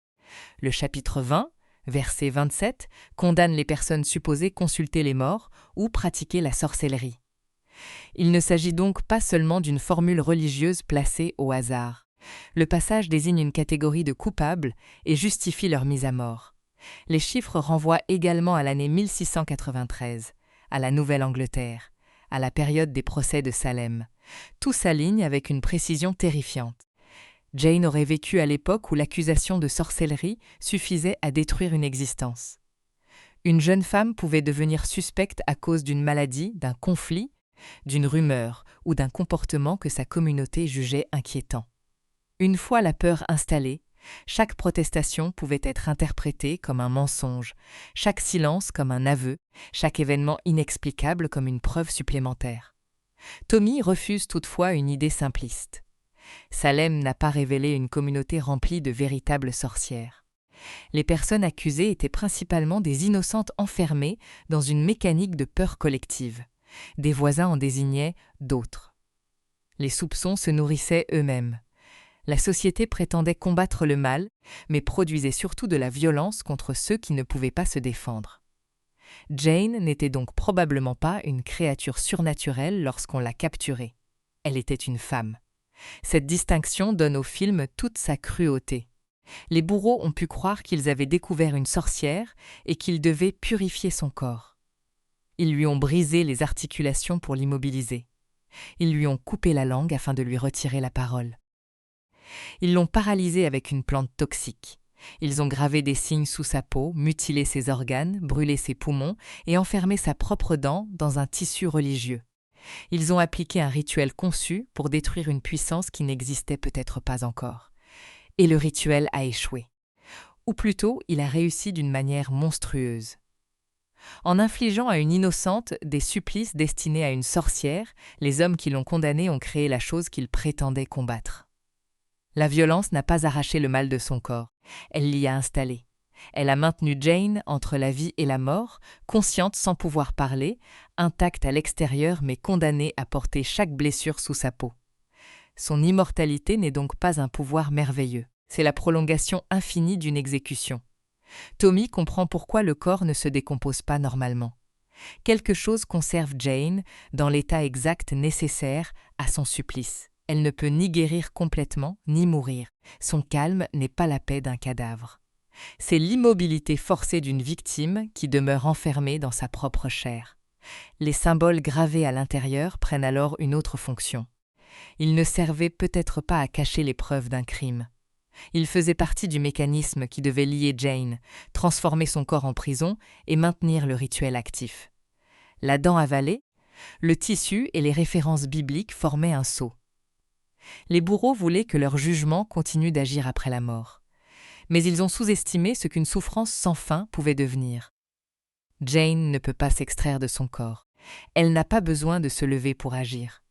Le chapitre 20, verset 27, condamne les personnes supposées consulter les morts ou pratiquer la sorcellerie. Il ne s'agit donc pas seulement d'une formule religieuse placée au hasard. Le passage désigne une catégorie de coupables et justifie leur mise à mort. Les chiffres renvoient également à l'année 1693, à la Nouvelle-Angleterre, à la période des procès de Salem. Tout s'aligne avec une précision terrifiante. Jane aurait vécu à l'époque où l'accusation de sorcellerie suffisait à détruire une existence. Une jeune femme pouvait devenir suspecte à cause d'une maladie, d'un conflit, d'une rumeur ou d'un comportement que sa communauté jugeait inquiétant. Une fois la peur installée, chaque protestation pouvait être interprétée comme un mensonge, chaque silence comme un aveu, chaque événement inexplicable comme une preuve supplémentaire. Tommy refuse toutefois une idée simpliste. Salem n'a pas révélé une communauté remplie de véritables sorcières. Les personnes accusées étaient principalement des innocentes enfermées dans une mécanique de peur collective. Des voisins en désignaient d'autres. Les soupçons se nourrissaient eux-mêmes. La société prétendait combattre le mal, mais produisait surtout de la violence contre ceux qui ne pouvaient pas se défendre. Jane n'était donc probablement pas une créature surnaturelle lorsqu'on l'a capturée. Elle était une femme. Cette distinction donne au film toute sa cruauté. Les bourreaux ont pu croire qu'ils avaient découvert une sorcière et qu'ils devaient purifier son corps. Ils lui ont brisé les articulations pour l'immobiliser. Ils lui ont coupé la langue afin de lui retirer la parole. Ils l'ont paralysée avec une plante toxique. Ils ont gravé des signes sous sa peau, mutilé ses organes, brûlé ses poumons et enfermé sa propre dent dans un tissu religieux. Ils ont appliqué un rituel conçu pour détruire une puissance qui n'existait peut-être pas encore. Et le rituel a échoué. Ou plutôt, il a réussi d'une manière monstrueuse. En infligeant à une innocente des supplices destinés à une sorcière, les hommes qui l'ont condamnée ont créé la chose qu'ils prétendaient combattre. La violence n'a pas arraché le mal de son corps, elle l'y a installé. Elle a maintenu Jane entre la vie et la mort, consciente sans pouvoir parler, intacte à l'extérieur mais condamnée à porter chaque blessure sous sa peau. Son immortalité n'est donc pas un pouvoir merveilleux, c'est la prolongation infinie d'une exécution. Tommy comprend pourquoi le corps ne se décompose pas normalement. Quelque chose conserve Jane dans l'état exact nécessaire à son supplice. Elle ne peut ni guérir complètement, ni mourir. Son calme n'est pas la paix d'un cadavre. C'est l'immobilité forcée d'une victime qui demeure enfermée dans sa propre chair. Les symboles gravés à l'intérieur prennent alors une autre fonction. Ils ne servaient peut-être pas à cacher les preuves d'un crime. Ils faisaient partie du mécanisme qui devait lier Jane, transformer son corps en prison et maintenir le rituel actif. La dent avalée, le tissu et les références bibliques formaient un sceau. Les bourreaux voulaient que leur jugement continue d'agir après la mort. Mais ils ont sous-estimé ce qu'une souffrance sans fin pouvait devenir. Jane ne peut pas s'extraire de son corps. Elle n'a pas besoin de se lever pour agir.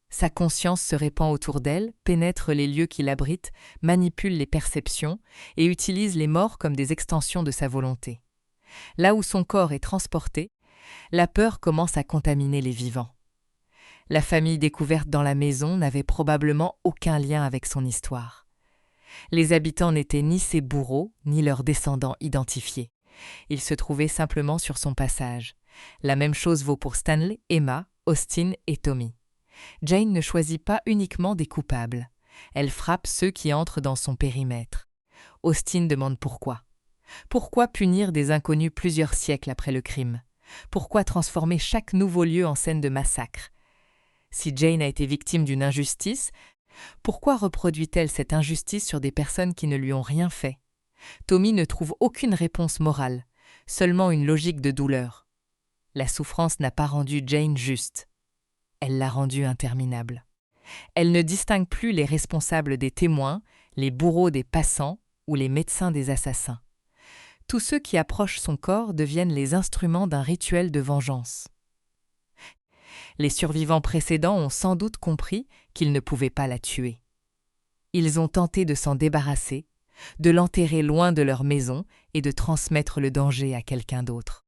Sa conscience se répand autour d'elle, pénètre les lieux qui l'abritent, manipule les perceptions et utilise les morts comme des extensions de sa volonté. Là où son corps est transporté, la peur commence à contaminer les vivants. La famille découverte dans la maison n'avait probablement aucun lien avec son histoire. Les habitants n'étaient ni ses bourreaux, ni leurs descendants identifiés. Ils se trouvaient simplement sur son passage. La même chose vaut pour Stanley, Emma, Austin et Tommy. Jane ne choisit pas uniquement des coupables. Elle frappe ceux qui entrent dans son périmètre. Austin demande pourquoi. Pourquoi punir des inconnus plusieurs siècles après le crime? Pourquoi transformer chaque nouveau lieu en scène de massacre? Si Jane a été victime d'une injustice, pourquoi reproduit-elle cette injustice sur des personnes qui ne lui ont rien fait? Tommy ne trouve aucune réponse morale, seulement une logique de douleur. La souffrance n'a pas rendu Jane juste. Elle l'a rendue interminable. Elle ne distingue plus les responsables des témoins, les bourreaux des passants ou les médecins des assassins. Tous ceux qui approchent son corps deviennent les instruments d'un rituel de vengeance. Les survivants précédents ont sans doute compris qu'ils ne pouvaient pas la tuer. Ils ont tenté de s'en débarrasser, de l'enterrer loin de leur maison et de transmettre le danger à quelqu'un d'autre.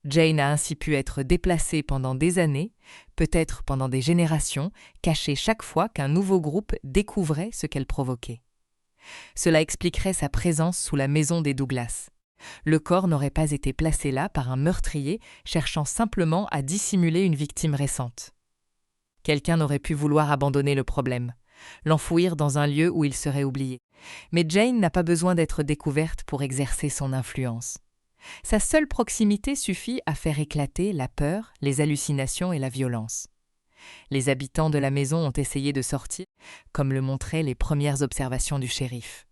Jane a ainsi pu être déplacée pendant des années, peut-être pendant des générations, cachée chaque fois qu'un nouveau groupe découvrait ce qu'elle provoquait. Cela expliquerait sa présence sous la maison des Douglas. Le corps n'aurait pas été placé là par un meurtrier cherchant simplement à dissimuler une victime récente. Quelqu'un aurait pu vouloir abandonner le problème, l'enfouir dans un lieu où il serait oublié. Mais Jane n'a pas besoin d'être découverte pour exercer son influence. Sa seule proximité suffit à faire éclater la peur, les hallucinations et la violence. Les habitants de la maison ont essayé de sortir, comme le montraient les premières observations du shérif.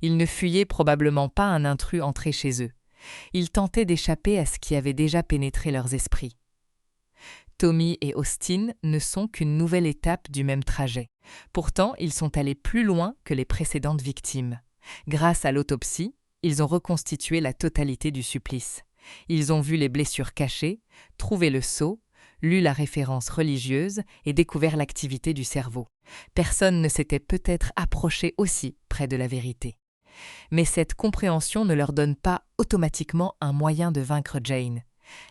Ils ne fuyaient probablement pas un intrus entré chez eux. Ils tentaient d'échapper à ce qui avait déjà pénétré leurs esprits. Tommy et Austin ne sont qu'une nouvelle étape du même trajet. Pourtant, ils sont allés plus loin que les précédentes victimes. Grâce à l'autopsie, ils ont reconstitué la totalité du supplice. Ils ont vu les blessures cachées, trouvé le sceau, lu la référence religieuse et découvert l'activité du cerveau. Personne ne s'était peut-être approché aussi près de la vérité. Mais cette compréhension ne leur donne pas automatiquement un moyen de vaincre Jane.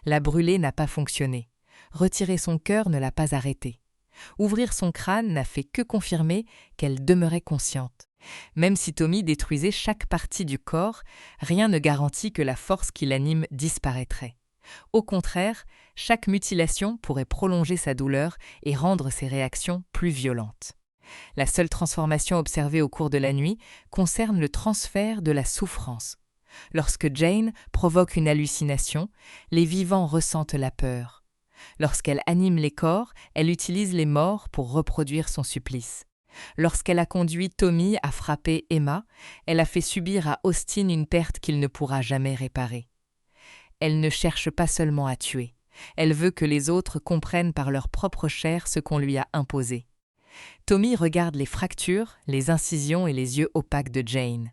La brûler n'a pas fonctionné. Retirer son cœur ne l'a pas arrêtée. Ouvrir son crâne n'a fait que confirmer qu'elle demeurait consciente. Même si Tommy détruisait chaque partie du corps, rien ne garantit que la force qui l'anime disparaîtrait. Au contraire, chaque mutilation pourrait prolonger sa douleur et rendre ses réactions plus violentes. La seule transformation observée au cours de la nuit concerne le transfert de la souffrance. Lorsque Jane provoque une hallucination, les vivants ressentent la peur. Lorsqu'elle anime les corps, elle utilise les morts pour reproduire son supplice. Lorsqu'elle a conduit Tommy à frapper Emma, elle a fait subir à Austin une perte qu'il ne pourra jamais réparer. Elle ne cherche pas seulement à tuer, elle veut que les autres comprennent par leur propre chair ce qu'on lui a imposé. Tommy regarde les fractures, les incisions et les yeux opaques de Jane.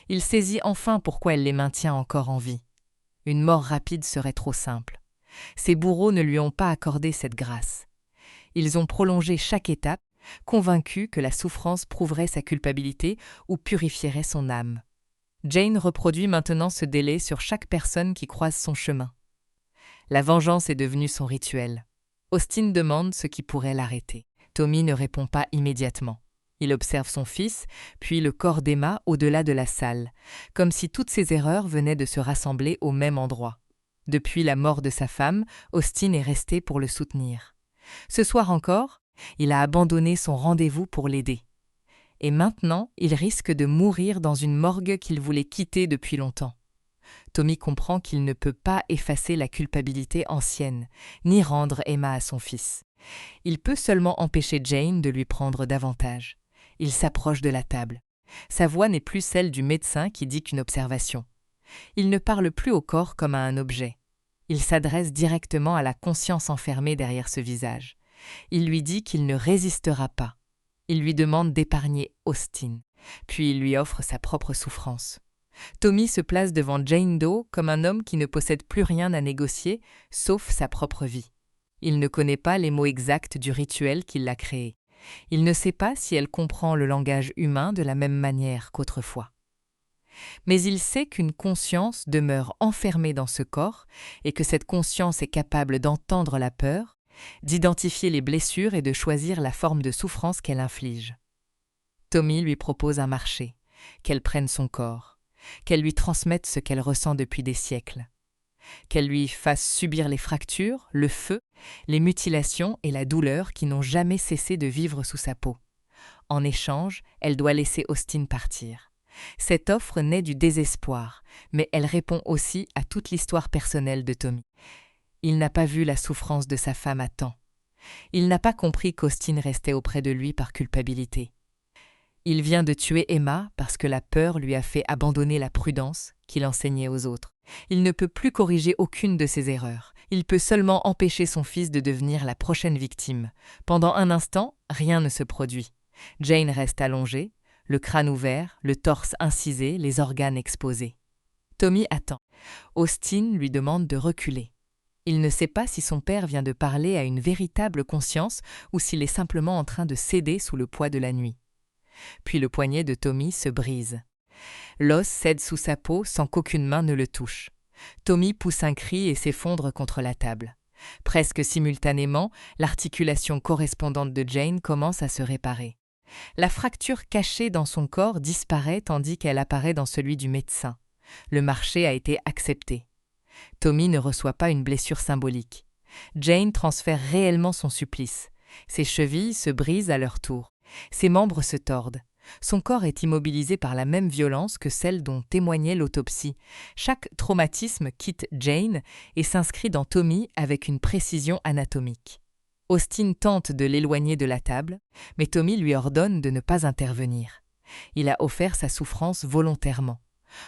Il saisit enfin pourquoi elle les maintient encore en vie. Une mort rapide serait trop simple. Ses bourreaux ne lui ont pas accordé cette grâce. Ils ont prolongé chaque étape, convaincus que la souffrance prouverait sa culpabilité ou purifierait son âme. Jane reproduit maintenant ce délai sur chaque personne qui croise son chemin. La vengeance est devenue son rituel. Austin demande ce qui pourrait l'arrêter. Tommy ne répond pas immédiatement. Il observe son fils, puis le corps d'Emma au-delà de la salle, comme si toutes ses erreurs venaient de se rassembler au même endroit. Depuis la mort de sa femme, Austin est resté pour le soutenir. Ce soir encore, il a abandonné son rendez-vous pour l'aider. Et maintenant, il risque de mourir dans une morgue qu'il voulait quitter depuis longtemps. Tommy comprend qu'il ne peut pas effacer la culpabilité ancienne, ni rendre Emma à son fils. Il peut seulement empêcher Jane de lui prendre davantage. Il s'approche de la table. Sa voix n'est plus celle du médecin qui dit qu'une observation. Il ne parle plus au corps comme à un objet. Il s'adresse directement à la conscience enfermée derrière ce visage. Il lui dit qu'il ne résistera pas. Il lui demande d'épargner Austin, puis il lui offre sa propre souffrance. Tommy se place devant Jane Doe comme un homme qui ne possède plus rien à négocier, sauf sa propre vie. Il ne connaît pas les mots exacts du rituel qui l'a créé. Il ne sait pas si elle comprend le langage humain de la même manière qu'autrefois. Mais il sait qu'une conscience demeure enfermée dans ce corps et que cette conscience est capable d'entendre la peur, d'identifier les blessures et de choisir la forme de souffrance qu'elle inflige. Tommy lui propose un marché, qu'elle prenne son corps, qu'elle lui transmette ce qu'elle ressent depuis des siècles, qu'elle lui fasse subir les fractures, le feu, les mutilations et la douleur qui n'ont jamais cessé de vivre sous sa peau. En échange, elle doit laisser Austin partir. Cette offre naît du désespoir, mais elle répond aussi à toute l'histoire personnelle de Tommy. Il n'a pas vu la souffrance de sa femme à temps. Il n'a pas compris qu'Austin restait auprès de lui par culpabilité. Il vient de tuer Emma parce que la peur lui a fait abandonner la prudence qu'il enseignait aux autres. Il ne peut plus corriger aucune de ses erreurs. Il peut seulement empêcher son fils de devenir la prochaine victime. Pendant un instant, rien ne se produit. Jane reste allongée, le crâne ouvert, le torse incisé, les organes exposés. Tommy attend. Austin lui demande de reculer. Il ne sait pas si son père vient de parler à une véritable conscience ou s'il est simplement en train de céder sous le poids de la nuit. Puis le poignet de Tommy se brise. L'os cède sous sa peau sans qu'aucune main ne le touche. Tommy pousse un cri et s'effondre contre la table. Presque simultanément, l'articulation correspondante de Jane commence à se réparer. La fracture cachée dans son corps disparaît tandis qu'elle apparaît dans celui du médecin. Le marché a été accepté. Tommy ne reçoit pas une blessure symbolique. Jane transfère réellement son supplice. Ses chevilles se brisent à leur tour. Ses membres se tordent. Son corps est immobilisé par la même violence que celle dont témoignait l'autopsie. Chaque traumatisme quitte Jane et s'inscrit dans Tommy avec une précision anatomique. Austin tente de l'éloigner de la table, mais Tommy lui ordonne de ne pas intervenir. Il a offert sa souffrance volontairement.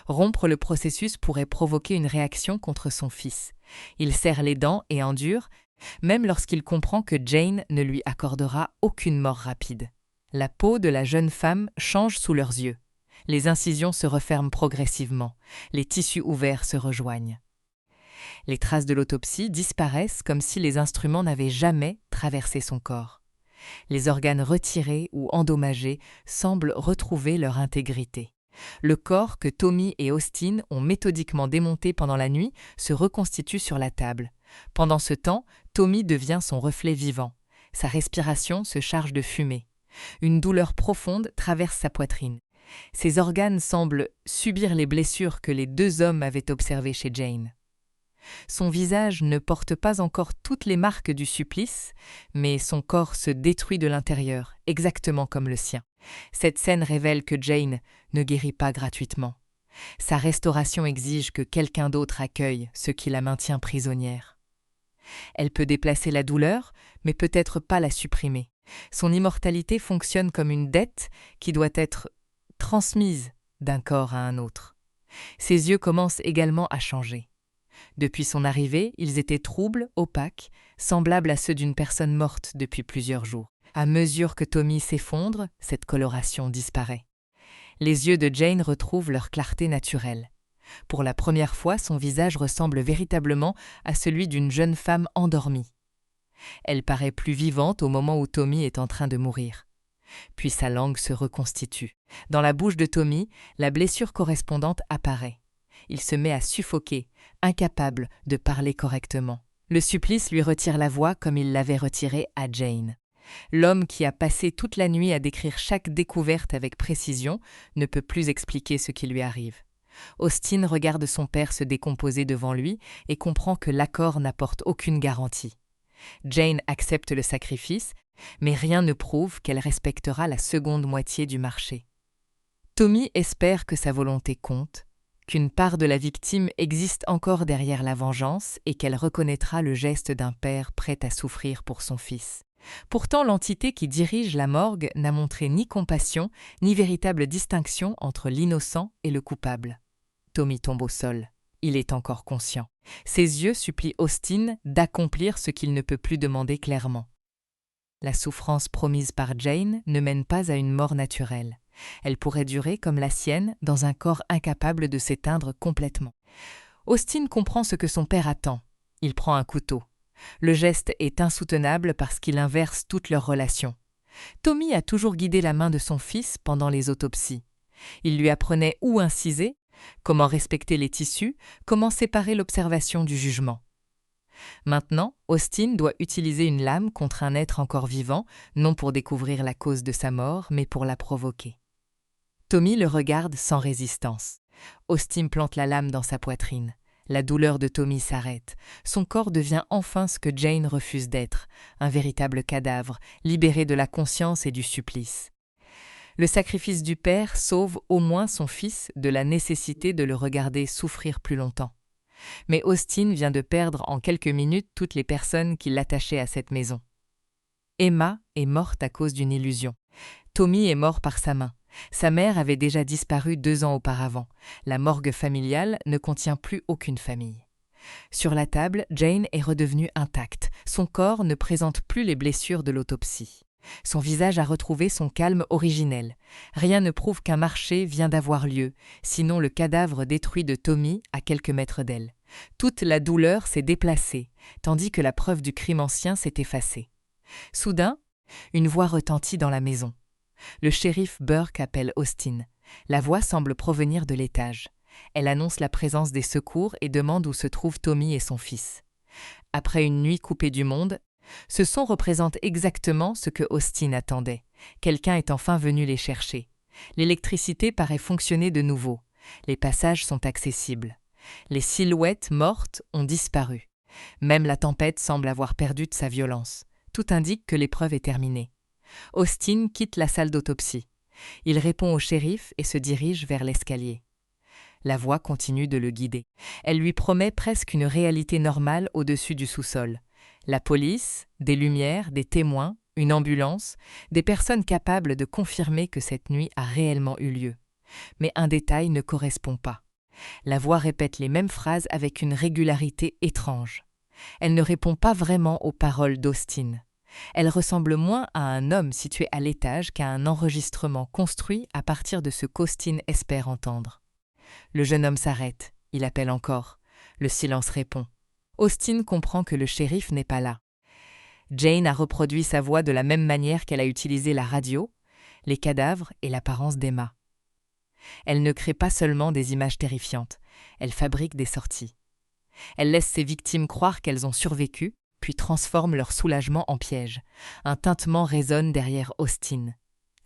Rompre le processus pourrait provoquer une réaction contre son fils. Il serre les dents et endure, même lorsqu'il comprend que Jane ne lui accordera aucune mort rapide. La peau de la jeune femme change sous leurs yeux. Les incisions se referment progressivement. Les tissus ouverts se rejoignent. Les traces de l'autopsie disparaissent comme si les instruments n'avaient jamais traversé son corps. Les organes retirés ou endommagés semblent retrouver leur intégrité. Le corps que Tommy et Austin ont méthodiquement démonté pendant la nuit se reconstitue sur la table. Pendant ce temps, Tommy devient son reflet vivant. Sa respiration se charge de fumée. Une douleur profonde traverse sa poitrine. Ses organes semblent subir les blessures que les deux hommes avaient observées chez Jane. Son visage ne porte pas encore toutes les marques du supplice, mais son corps se détruit de l'intérieur, exactement comme le sien. Cette scène révèle que Jane ne guérit pas gratuitement. Sa restauration exige que quelqu'un d'autre accueille ce qui la maintient prisonnière. Elle peut déplacer la douleur, mais peut-être pas la supprimer. Son immortalité fonctionne comme une dette qui doit être transmise d'un corps à un autre. Ses yeux commencent également à changer. Depuis son arrivée, ils étaient troubles, opaques, semblables à ceux d'une personne morte depuis plusieurs jours. À mesure que Tommy s'effondre, cette coloration disparaît. Les yeux de Jane retrouvent leur clarté naturelle. Pour la première fois, son visage ressemble véritablement à celui d'une jeune femme endormie. Elle paraît plus vivante au moment où Tommy est en train de mourir. Puis sa langue se reconstitue. Dans la bouche de Tommy, la blessure correspondante apparaît. Il se met à suffoquer, incapable de parler correctement. Le supplice lui retire la voix comme il l'avait retirée à Jane. L'homme qui a passé toute la nuit à décrire chaque découverte avec précision ne peut plus expliquer ce qui lui arrive. Austin regarde son père se décomposer devant lui et comprend que l'accord n'apporte aucune garantie. Jane accepte le sacrifice, mais rien ne prouve qu'elle respectera la seconde moitié du marché. Tommy espère que sa volonté compte, qu'une part de la victime existe encore derrière la vengeance et qu'elle reconnaîtra le geste d'un père prêt à souffrir pour son fils. Pourtant, l'entité qui dirige la morgue n'a montré ni compassion, ni véritable distinction entre l'innocent et le coupable. Tommy tombe au sol. Il est encore conscient. Ses yeux supplient Austin d'accomplir ce qu'il ne peut plus demander clairement. La souffrance promise par Jane ne mène pas à une mort naturelle. Elle pourrait durer comme la sienne dans un corps incapable de s'éteindre complètement. Austin comprend ce que son père attend. Il prend un couteau. Le geste est insoutenable parce qu'il inverse toutes leurs relations. Tommy a toujours guidé la main de son fils pendant les autopsies. Il lui apprenait où inciser, comment respecter les tissus, comment séparer l'observation du jugement. Maintenant, Austin doit utiliser une lame contre un être encore vivant, non pour découvrir la cause de sa mort, mais pour la provoquer. Tommy le regarde sans résistance. Austin plante la lame dans sa poitrine. La douleur de Tommy s'arrête. Son corps devient enfin ce que Jane refuse d'être, un véritable cadavre, libéré de la conscience et du supplice. Le sacrifice du père sauve au moins son fils de la nécessité de le regarder souffrir plus longtemps. Mais Austin vient de perdre en quelques minutes toutes les personnes qui l'attachaient à cette maison. Emma est morte à cause d'une illusion. Tommy est mort par sa main. Sa mère avait déjà disparu 2 ans auparavant. La morgue familiale ne contient plus aucune famille. Sur la table, Jane est redevenue intacte. Son corps ne présente plus les blessures de l'autopsie. Son visage a retrouvé son calme originel. Rien ne prouve qu'un marché vient d'avoir lieu, sinon le cadavre détruit de Tommy à quelques mètres d'elle. Toute la douleur s'est déplacée, tandis que la preuve du crime ancien s'est effacée. Soudain, une voix retentit dans la maison. Le shérif Burke appelle Austin. La voix semble provenir de l'étage. Elle annonce la présence des secours et demande où se trouvent Tommy et son fils. Après une nuit coupée du monde, ce son représente exactement ce que Austin attendait. Quelqu'un est enfin venu les chercher. L'électricité paraît fonctionner de nouveau. Les passages sont accessibles. Les silhouettes mortes ont disparu. Même la tempête semble avoir perdu de sa violence. Tout indique que l'épreuve est terminée. Austin quitte la salle d'autopsie. Il répond au shérif et se dirige vers l'escalier. La voix continue de le guider. Elle lui promet presque une réalité normale au-dessus du sous-sol. La police, des lumières, des témoins, une ambulance, des personnes capables de confirmer que cette nuit a réellement eu lieu. Mais un détail ne correspond pas. La voix répète les mêmes phrases avec une régularité étrange. Elle ne répond pas vraiment aux paroles d'Austin. Elle ressemble moins à un homme situé à l'étage qu'à un enregistrement construit à partir de ce qu'Austin espère entendre. Le jeune homme s'arrête, il appelle encore. Le silence répond. Austin comprend que le shérif n'est pas là. Jane a reproduit sa voix de la même manière qu'elle a utilisé la radio, les cadavres et l'apparence d'Emma. Elle ne crée pas seulement des images terrifiantes, elle fabrique des sorties. Elle laisse ses victimes croire qu'elles ont survécu, puis transforme leur soulagement en piège. Un tintement résonne derrière Austin.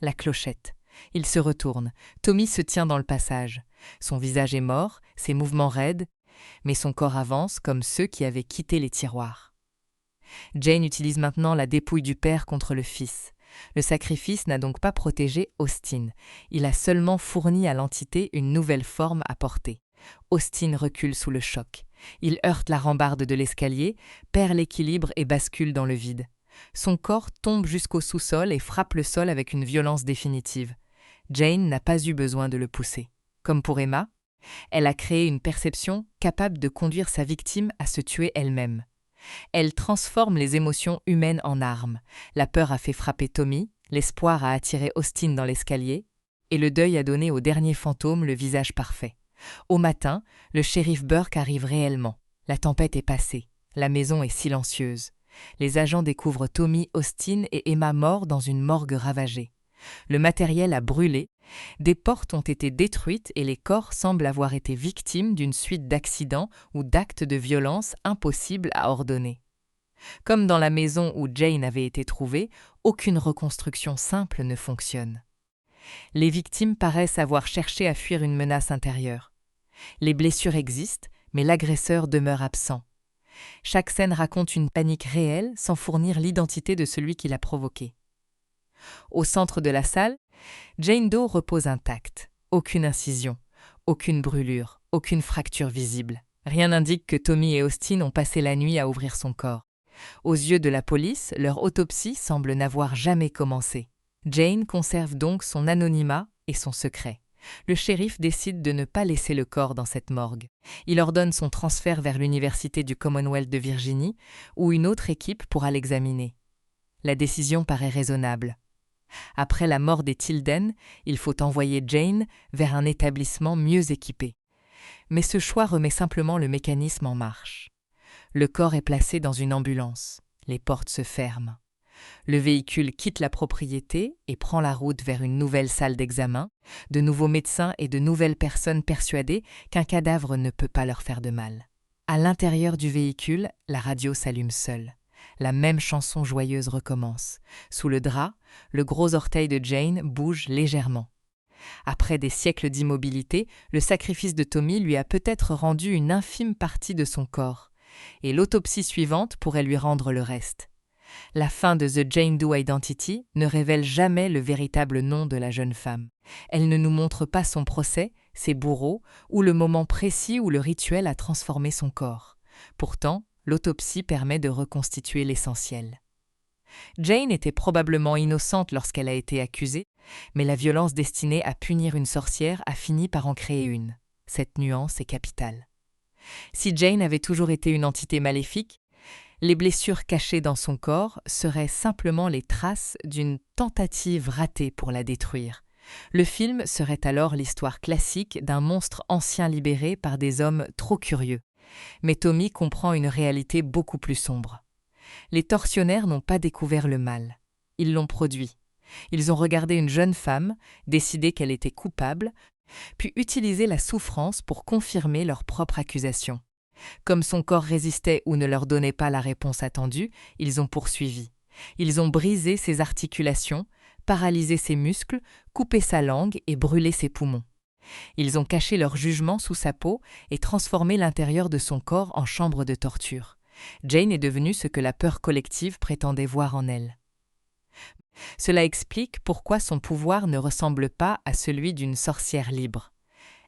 La clochette. Il se retourne. Tommy se tient dans le passage. Son visage est mort, ses mouvements raides, mais son corps avance comme ceux qui avaient quitté les tiroirs. Jane utilise maintenant la dépouille du père contre le fils. Le sacrifice n'a donc pas protégé Austin. Il a seulement fourni à l'entité une nouvelle forme à porter. Austin recule sous le choc. Il heurte la rambarde de l'escalier, perd l'équilibre et bascule dans le vide. Son corps tombe jusqu'au sous-sol et frappe le sol avec une violence définitive. Jane n'a pas eu besoin de le pousser. Comme pour Emma, elle a créé une perception capable de conduire sa victime à se tuer elle-même. Elle transforme les émotions humaines en armes. La peur a fait frapper Tommy, l'espoir a attiré Austin dans l'escalier, et le deuil a donné au dernier fantôme le visage parfait. Au matin, le shérif Burke arrive réellement. La tempête est passée. La maison est silencieuse. Les agents découvrent Tommy, Austin et Emma morts dans une morgue ravagée. Le matériel a brûlé, des portes ont été détruites et les corps semblent avoir été victimes d'une suite d'accidents ou d'actes de violence impossibles à ordonner. Comme dans la maison où Jane avait été trouvée, aucune reconstruction simple ne fonctionne. Les victimes paraissent avoir cherché à fuir une menace intérieure. Les blessures existent, mais l'agresseur demeure absent. Chaque scène raconte une panique réelle sans fournir l'identité de celui qui l'a provoquée. Au centre de la salle, Jane Doe repose intacte. Aucune incision, aucune brûlure, aucune fracture visible. Rien n'indique que Tommy et Austin ont passé la nuit à ouvrir son corps. Aux yeux de la police, leur autopsie semble n'avoir jamais commencé. Jane conserve donc son anonymat et son secret. Le shérif décide de ne pas laisser le corps dans cette morgue. Il ordonne son transfert vers l'université du Commonwealth de Virginie, où une autre équipe pourra l'examiner. La décision paraît raisonnable. Après la mort des Tilden, il faut envoyer Jane vers un établissement mieux équipé. Mais ce choix remet simplement le mécanisme en marche. Le corps est placé dans une ambulance. Les portes se ferment. Le véhicule quitte la propriété et prend la route vers une nouvelle salle d'examen, de nouveaux médecins et de nouvelles personnes persuadées qu'un cadavre ne peut pas leur faire de mal. À l'intérieur du véhicule, la radio s'allume seule. La même chanson joyeuse recommence. Sous le drap, le gros orteil de Jane bouge légèrement. Après des siècles d'immobilité, le sacrifice de Tommy lui a peut-être rendu une infime partie de son corps, et l'autopsie suivante pourrait lui rendre le reste. La fin de The Jane Doe Identity ne révèle jamais le véritable nom de la jeune femme. Elle ne nous montre pas son procès, ses bourreaux, ou le moment précis où le rituel a transformé son corps. Pourtant, l'autopsie permet de reconstituer l'essentiel. Jane était probablement innocente lorsqu'elle a été accusée, mais la violence destinée à punir une sorcière a fini par en créer une. Cette nuance est capitale. Si Jane avait toujours été une entité maléfique, les blessures cachées dans son corps seraient simplement les traces d'une tentative ratée pour la détruire. Le film serait alors l'histoire classique d'un monstre ancien libéré par des hommes trop curieux. Mais Tommy comprend une réalité beaucoup plus sombre. Les tortionnaires n'ont pas découvert le mal. Ils l'ont produit. Ils ont regardé une jeune femme, décidé qu'elle était coupable, puis utilisé la souffrance pour confirmer leur propre accusation. Comme son corps résistait ou ne leur donnait pas la réponse attendue, ils ont poursuivi. Ils ont brisé ses articulations, paralysé ses muscles, coupé sa langue et brûlé ses poumons. Ils ont caché leur jugement sous sa peau et transformé l'intérieur de son corps en chambre de torture. Jane est devenue ce que la peur collective prétendait voir en elle. Cela explique pourquoi son pouvoir ne ressemble pas à celui d'une sorcière libre.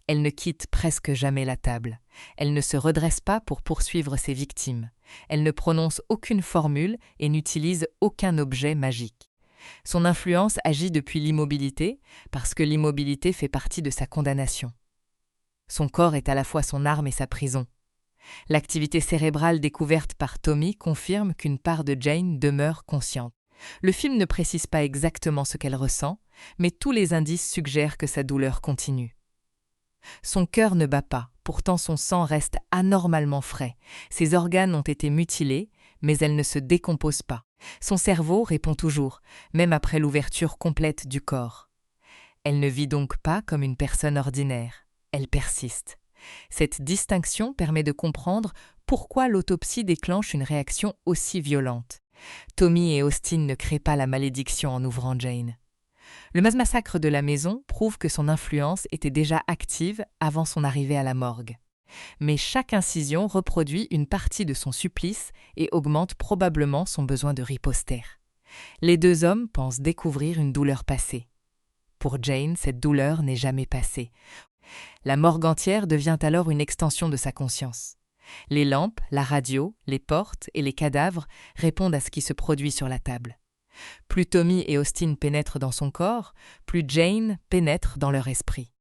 Elle ne quitte presque jamais la table. Elle ne se redresse pas pour poursuivre ses victimes. Elle ne prononce aucune formule et n'utilise aucun objet magique. Son influence agit depuis l'immobilité, parce que l'immobilité fait partie de sa condamnation. Son corps est à la fois son arme et sa prison. L'activité cérébrale découverte par Tommy confirme qu'une part de Jane demeure consciente. Le film ne précise pas exactement ce qu'elle ressent, mais tous les indices suggèrent que sa douleur continue. Son cœur ne bat pas, pourtant son sang reste anormalement frais. Ses organes ont été mutilés, mais elle ne se décompose pas. Son cerveau répond toujours, même après l'ouverture complète du corps. Elle ne vit donc pas comme une personne ordinaire. Elle persiste. Cette distinction permet de comprendre pourquoi l'autopsie déclenche une réaction aussi violente. Tommy et Austin ne créent pas la malédiction en ouvrant Jane. Le massacre de la maison prouve que son influence était déjà active avant son arrivée à la morgue. Mais chaque incision reproduit une partie de son supplice et augmente probablement son besoin de riposter. Les deux hommes pensent découvrir une douleur passée. Pour Jane, cette douleur n'est jamais passée. La morgue entière devient alors une extension de sa conscience. Les lampes, la radio, les portes et les cadavres répondent à ce qui se produit sur la table. Plus Tommy et Austin pénètrent dans son corps, plus Jane pénètre dans leur esprit.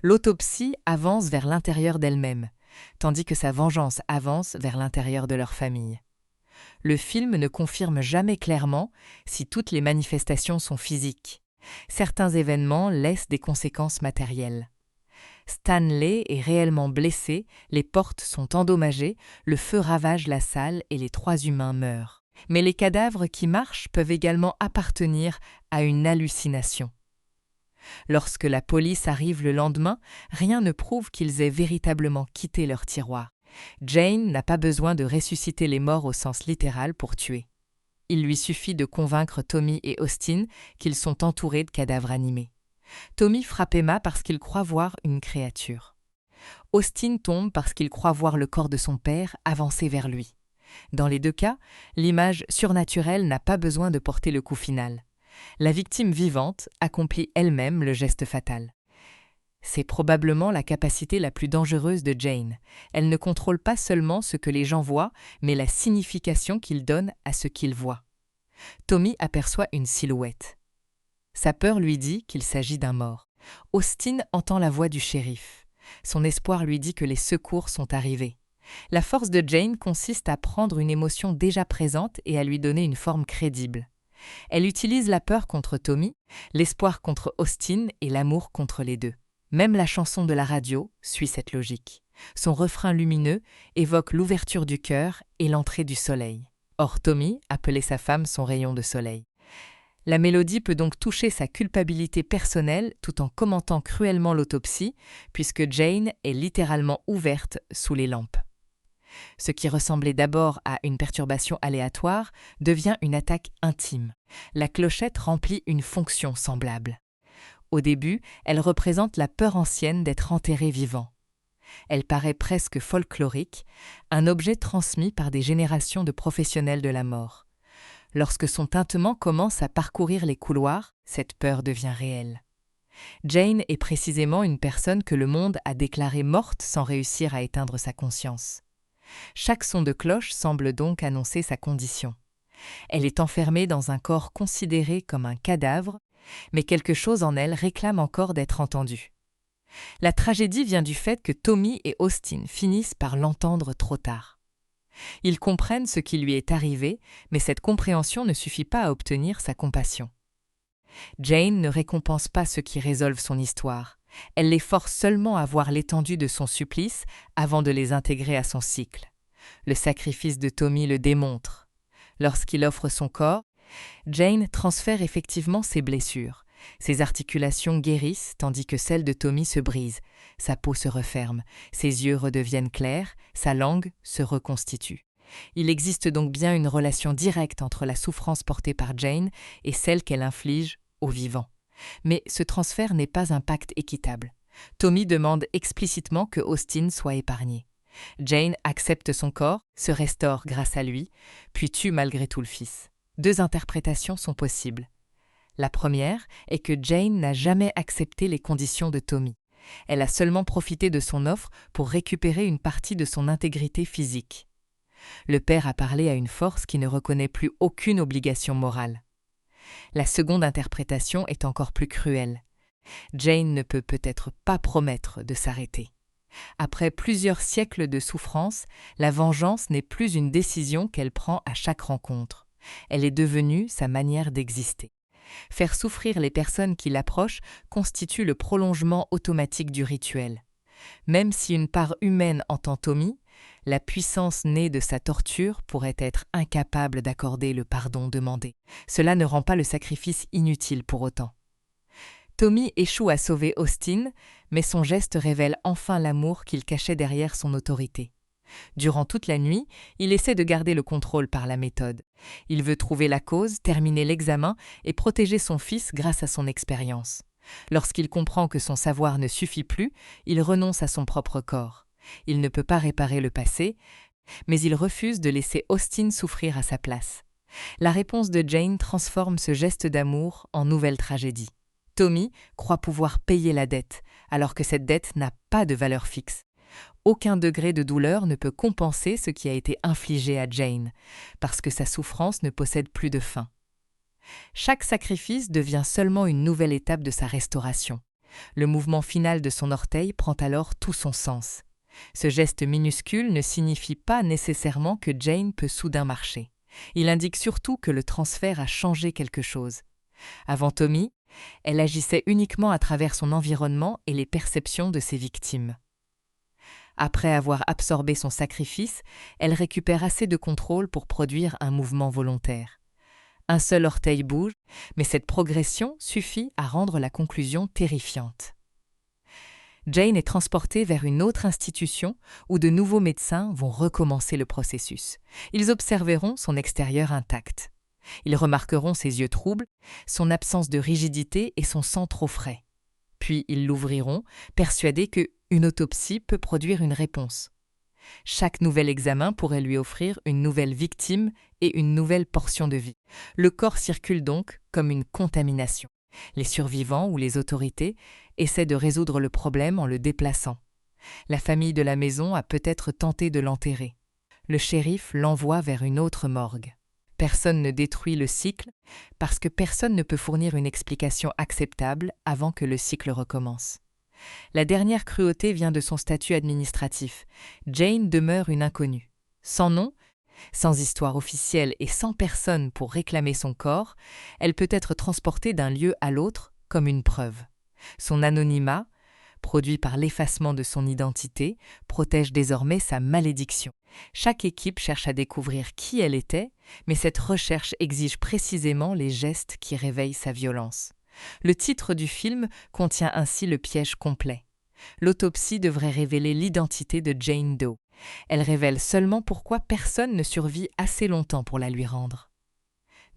L'autopsie avance vers l'intérieur d'elle-même, tandis que sa vengeance avance vers l'intérieur de leur famille. Le film ne confirme jamais clairement si toutes les manifestations sont physiques. Certains événements laissent des conséquences matérielles. Stanley est réellement blessé, les portes sont endommagées, le feu ravage la salle et les 3 humains meurent. Mais les cadavres qui marchent peuvent également appartenir à une hallucination. Lorsque la police arrive le lendemain, rien ne prouve qu'ils aient véritablement quitté leur tiroir. Jane n'a pas besoin de ressusciter les morts au sens littéral pour tuer. Il lui suffit de convaincre Tommy et Austin qu'ils sont entourés de cadavres animés. Tommy frappe Emma parce qu'il croit voir une créature. Austin tombe parce qu'il croit voir le corps de son père avancer vers lui. Dans les deux cas, l'image surnaturelle n'a pas besoin de porter le coup final. La victime vivante accomplit elle-même le geste fatal. C'est probablement la capacité la plus dangereuse de Jane. Elle ne contrôle pas seulement ce que les gens voient, mais la signification qu'ils donnent à ce qu'ils voient. Tommy aperçoit une silhouette. Sa peur lui dit qu'il s'agit d'un mort. Austin entend la voix du shérif. Son espoir lui dit que les secours sont arrivés. La force de Jane consiste à prendre une émotion déjà présente et à lui donner une forme crédible. Elle utilise la peur contre Tommy, l'espoir contre Austin et l'amour contre les deux. Même la chanson de la radio suit cette logique. Son refrain lumineux évoque l'ouverture du cœur et l'entrée du soleil. Or Tommy appelait sa femme son rayon de soleil. La mélodie peut donc toucher sa culpabilité personnelle tout en commentant cruellement l'autopsie, puisque Jane est littéralement ouverte sous les lampes. Ce qui ressemblait d'abord à une perturbation aléatoire devient une attaque intime. La clochette remplit une fonction semblable. Au début, elle représente la peur ancienne d'être enterré vivant. Elle paraît presque folklorique, un objet transmis par des générations de professionnels de la mort. Lorsque son tintement commence à parcourir les couloirs, cette peur devient réelle. Jane est précisément une personne que le monde a déclarée morte sans réussir à éteindre sa conscience. Chaque son de cloche semble donc annoncer sa condition. Elle est enfermée dans un corps considéré comme un cadavre, mais quelque chose en elle réclame encore d'être entendu. La tragédie vient du fait que Tommy et Austin finissent par l'entendre trop tard. Ils comprennent ce qui lui est arrivé, mais cette compréhension ne suffit pas à obtenir sa compassion. Jane ne récompense pas ceux qui résolvent son histoire. Elle les force seulement à voir l'étendue de son supplice avant de les intégrer à son cycle. Le sacrifice de Tommy le démontre. Lorsqu'il offre son corps, Jane transfère effectivement ses blessures. Ses articulations guérissent tandis que celles de Tommy se brisent. Sa peau se referme, ses yeux redeviennent clairs, sa langue se reconstitue. Il existe donc bien une relation directe entre la souffrance portée par Jane et celle qu'elle inflige aux vivants. Mais ce transfert n'est pas un pacte équitable. Tommy demande explicitement que Austin soit épargné. Jane accepte son corps, se restaure grâce à lui, puis tue malgré tout le fils. 2 interprétations sont possibles. La première est que Jane n'a jamais accepté les conditions de Tommy. Elle a seulement profité de son offre pour récupérer une partie de son intégrité physique. Le père a parlé à une force qui ne reconnaît plus aucune obligation morale. La seconde interprétation est encore plus cruelle. Jane ne peut peut-être pas promettre de s'arrêter. Après plusieurs siècles de souffrance, la vengeance n'est plus une décision qu'elle prend à chaque rencontre. Elle est devenue sa manière d'exister. Faire souffrir les personnes qui l'approchent constitue le prolongement automatique du rituel. Même si une part humaine entend Tommy, la puissance née de sa torture pourrait être incapable d'accorder le pardon demandé. Cela ne rend pas le sacrifice inutile pour autant. Tommy échoue à sauver Austin, mais son geste révèle enfin l'amour qu'il cachait derrière son autorité. Durant toute la nuit, il essaie de garder le contrôle par la méthode. Il veut trouver la cause, terminer l'examen et protéger son fils grâce à son expérience. Lorsqu'il comprend que son savoir ne suffit plus, il renonce à son propre corps. Il ne peut pas réparer le passé, mais il refuse de laisser Austin souffrir à sa place. La réponse de Jane transforme ce geste d'amour en nouvelle tragédie. Tommy croit pouvoir payer la dette, alors que cette dette n'a pas de valeur fixe. Aucun degré de douleur ne peut compenser ce qui a été infligé à Jane, parce que sa souffrance ne possède plus de fin. Chaque sacrifice devient seulement une nouvelle étape de sa restauration. Le mouvement final de son orteil prend alors tout son sens. Ce geste minuscule ne signifie pas nécessairement que Jane peut soudain marcher. Il indique surtout que le transfert a changé quelque chose. Avant Tommy, elle agissait uniquement à travers son environnement et les perceptions de ses victimes. Après avoir absorbé son sacrifice, elle récupère assez de contrôle pour produire un mouvement volontaire. Un seul orteil bouge, mais cette progression suffit à rendre la conclusion terrifiante. Jane est transportée vers une autre institution où de nouveaux médecins vont recommencer le processus. Ils observeront son extérieur intact. Ils remarqueront ses yeux troubles, son absence de rigidité et son sang trop frais. Puis ils l'ouvriront, persuadés qu'une autopsie peut produire une réponse. Chaque nouvel examen pourrait lui offrir une nouvelle victime et une nouvelle portion de vie. Le corps circule donc comme une contamination. Les survivants ou les autorités essaient de résoudre le problème en le déplaçant. La famille de la maison a peut-être tenté de l'enterrer. Le shérif l'envoie vers une autre morgue. Personne ne détruit le cycle parce que personne ne peut fournir une explication acceptable avant que le cycle recommence. La dernière cruauté vient de son statut administratif. Jane demeure une inconnue. Sans nom, sans histoire officielle et sans personne pour réclamer son corps, elle peut être transportée d'un lieu à l'autre comme une preuve. Son anonymat, produit par l'effacement de son identité, protège désormais sa malédiction. Chaque équipe cherche à découvrir qui elle était, mais cette recherche exige précisément les gestes qui réveillent sa violence. Le titre du film contient ainsi le piège complet. L'autopsie devrait révéler l'identité de Jane Doe. Elle révèle seulement pourquoi personne ne survit assez longtemps pour la lui rendre.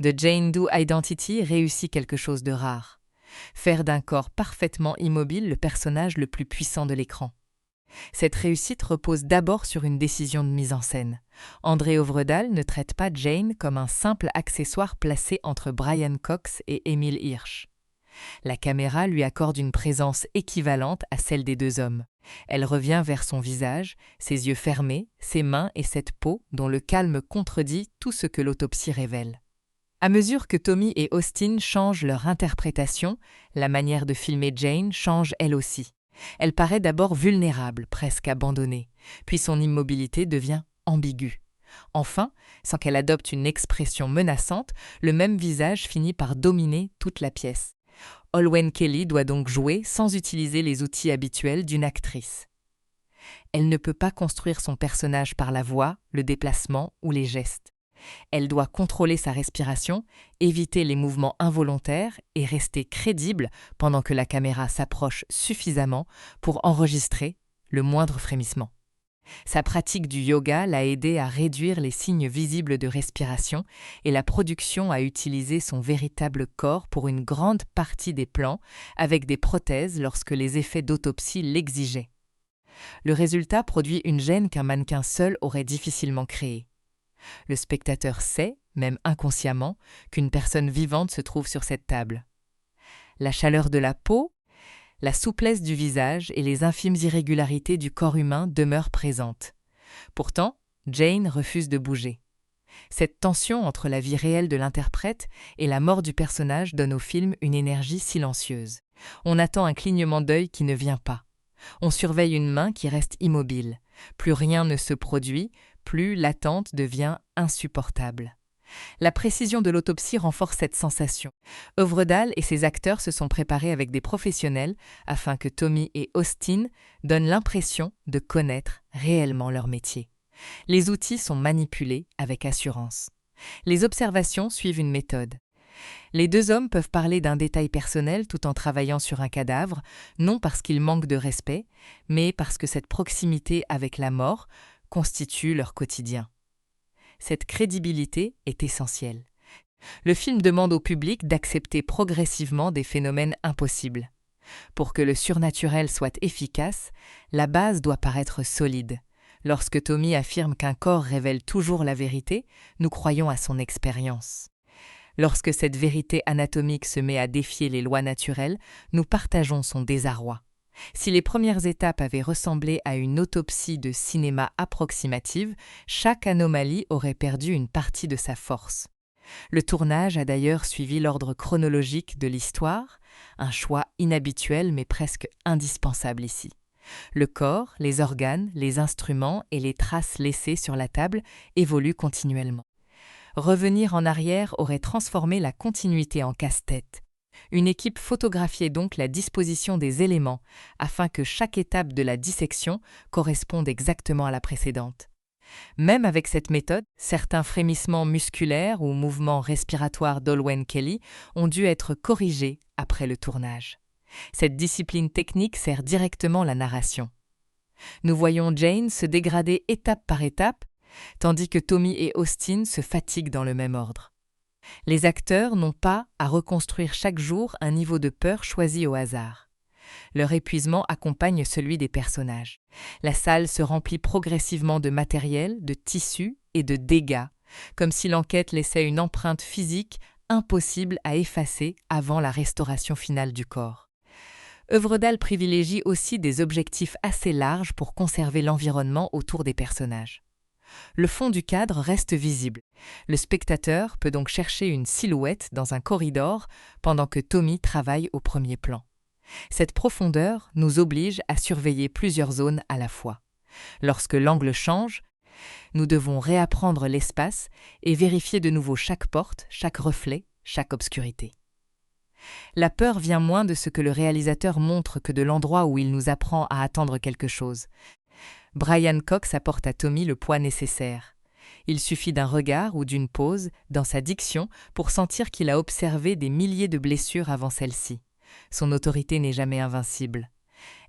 The Jane Doe Identity réussit quelque chose de rare. Faire d'un corps parfaitement immobile le personnage le plus puissant de l'écran. Cette réussite repose d'abord sur une décision de mise en scène. André Ovredal ne traite pas Jane comme un simple accessoire placé entre Brian Cox et Emile Hirsch. La caméra lui accorde une présence équivalente à celle des deux hommes. Elle revient vers son visage, ses yeux fermés, ses mains et cette peau dont le calme contredit tout ce que l'autopsie révèle. À mesure que Tommy et Austin changent leur interprétation, la manière de filmer Jane change elle aussi. Elle paraît d'abord vulnérable, presque abandonnée, puis son immobilité devient ambiguë. Enfin, sans qu'elle adopte une expression menaçante, le même visage finit par dominer toute la pièce. Olwen Kelley doit donc jouer sans utiliser les outils habituels d'une actrice. Elle ne peut pas construire son personnage par la voix, le déplacement ou les gestes. Elle doit contrôler sa respiration, éviter les mouvements involontaires et rester crédible pendant que la caméra s'approche suffisamment pour enregistrer le moindre frémissement. Sa pratique du yoga l'a aidée à réduire les signes visibles de respiration et la production a utilisé son véritable corps pour une grande partie des plans, avec des prothèses lorsque les effets d'autopsie l'exigeaient. Le résultat produit une gêne qu'un mannequin seul aurait difficilement créée. Le spectateur sait, même inconsciemment, qu'une personne vivante se trouve sur cette table. La chaleur de la peau, la souplesse du visage et les infimes irrégularités du corps humain demeurent présentes. Pourtant, Jane refuse de bouger. Cette tension entre la vie réelle de l'interprète et la mort du personnage donne au film une énergie silencieuse. On attend un clignement d'œil qui ne vient pas. On surveille une main qui reste immobile. Plus rien ne se produit, plus l'attente devient insupportable. La précision de l'autopsie renforce cette sensation. Œuvredal et ses acteurs se sont préparés avec des professionnels afin que Tommy et Austin donnent l'impression de connaître réellement leur métier. Les outils sont manipulés avec assurance. Les observations suivent une méthode. Les deux hommes peuvent parler d'un détail personnel tout en travaillant sur un cadavre, non parce qu'ils manquent de respect, mais parce que cette proximité avec la mort constitue leur quotidien. Cette crédibilité est essentielle. Le film demande au public d'accepter progressivement des phénomènes impossibles. Pour que le surnaturel soit efficace, la base doit paraître solide. Lorsque Tommy affirme qu'un corps révèle toujours la vérité, nous croyons à son expérience. Lorsque cette vérité anatomique se met à défier les lois naturelles, nous partageons son désarroi. Si les premières étapes avaient ressemblé à une autopsie de cinéma approximative, chaque anomalie aurait perdu une partie de sa force. Le tournage a d'ailleurs suivi l'ordre chronologique de l'histoire, un choix inhabituel mais presque indispensable ici. Le corps, les organes, les instruments et les traces laissées sur la table évoluent continuellement. Revenir en arrière aurait transformé la continuité en casse-tête. Une équipe photographiait donc la disposition des éléments afin que chaque étape de la dissection corresponde exactement à la précédente. Même avec cette méthode, certains frémissements musculaires ou mouvements respiratoires d'Olwen Kelley ont dû être corrigés après le tournage. Cette discipline technique sert directement la narration. Nous voyons Jane se dégrader étape par étape, tandis que Tommy et Austin se fatiguent dans le même ordre. Les acteurs n'ont pas à reconstruire chaque jour un niveau de peur choisi au hasard. Leur épuisement accompagne celui des personnages. La salle se remplit progressivement de matériel, de tissus et de dégâts, comme si l'enquête laissait une empreinte physique impossible à effacer avant la restauration finale du corps. Œuvredal privilégie aussi des objectifs assez larges pour conserver l'environnement autour des personnages. Le fond du cadre reste visible. Le spectateur peut donc chercher une silhouette dans un corridor pendant que Tommy travaille au premier plan. Cette profondeur nous oblige à surveiller plusieurs zones à la fois. Lorsque l'angle change, nous devons réapprendre l'espace et vérifier de nouveau chaque porte, chaque reflet, chaque obscurité. La peur vient moins de ce que le réalisateur montre que de l'endroit où il nous apprend à attendre quelque chose. Brian Cox apporte à Tommy le poids nécessaire. Il suffit d'un regard ou d'une pause dans sa diction pour sentir qu'il a observé des milliers de blessures avant celle-ci. Son autorité n'est jamais invincible.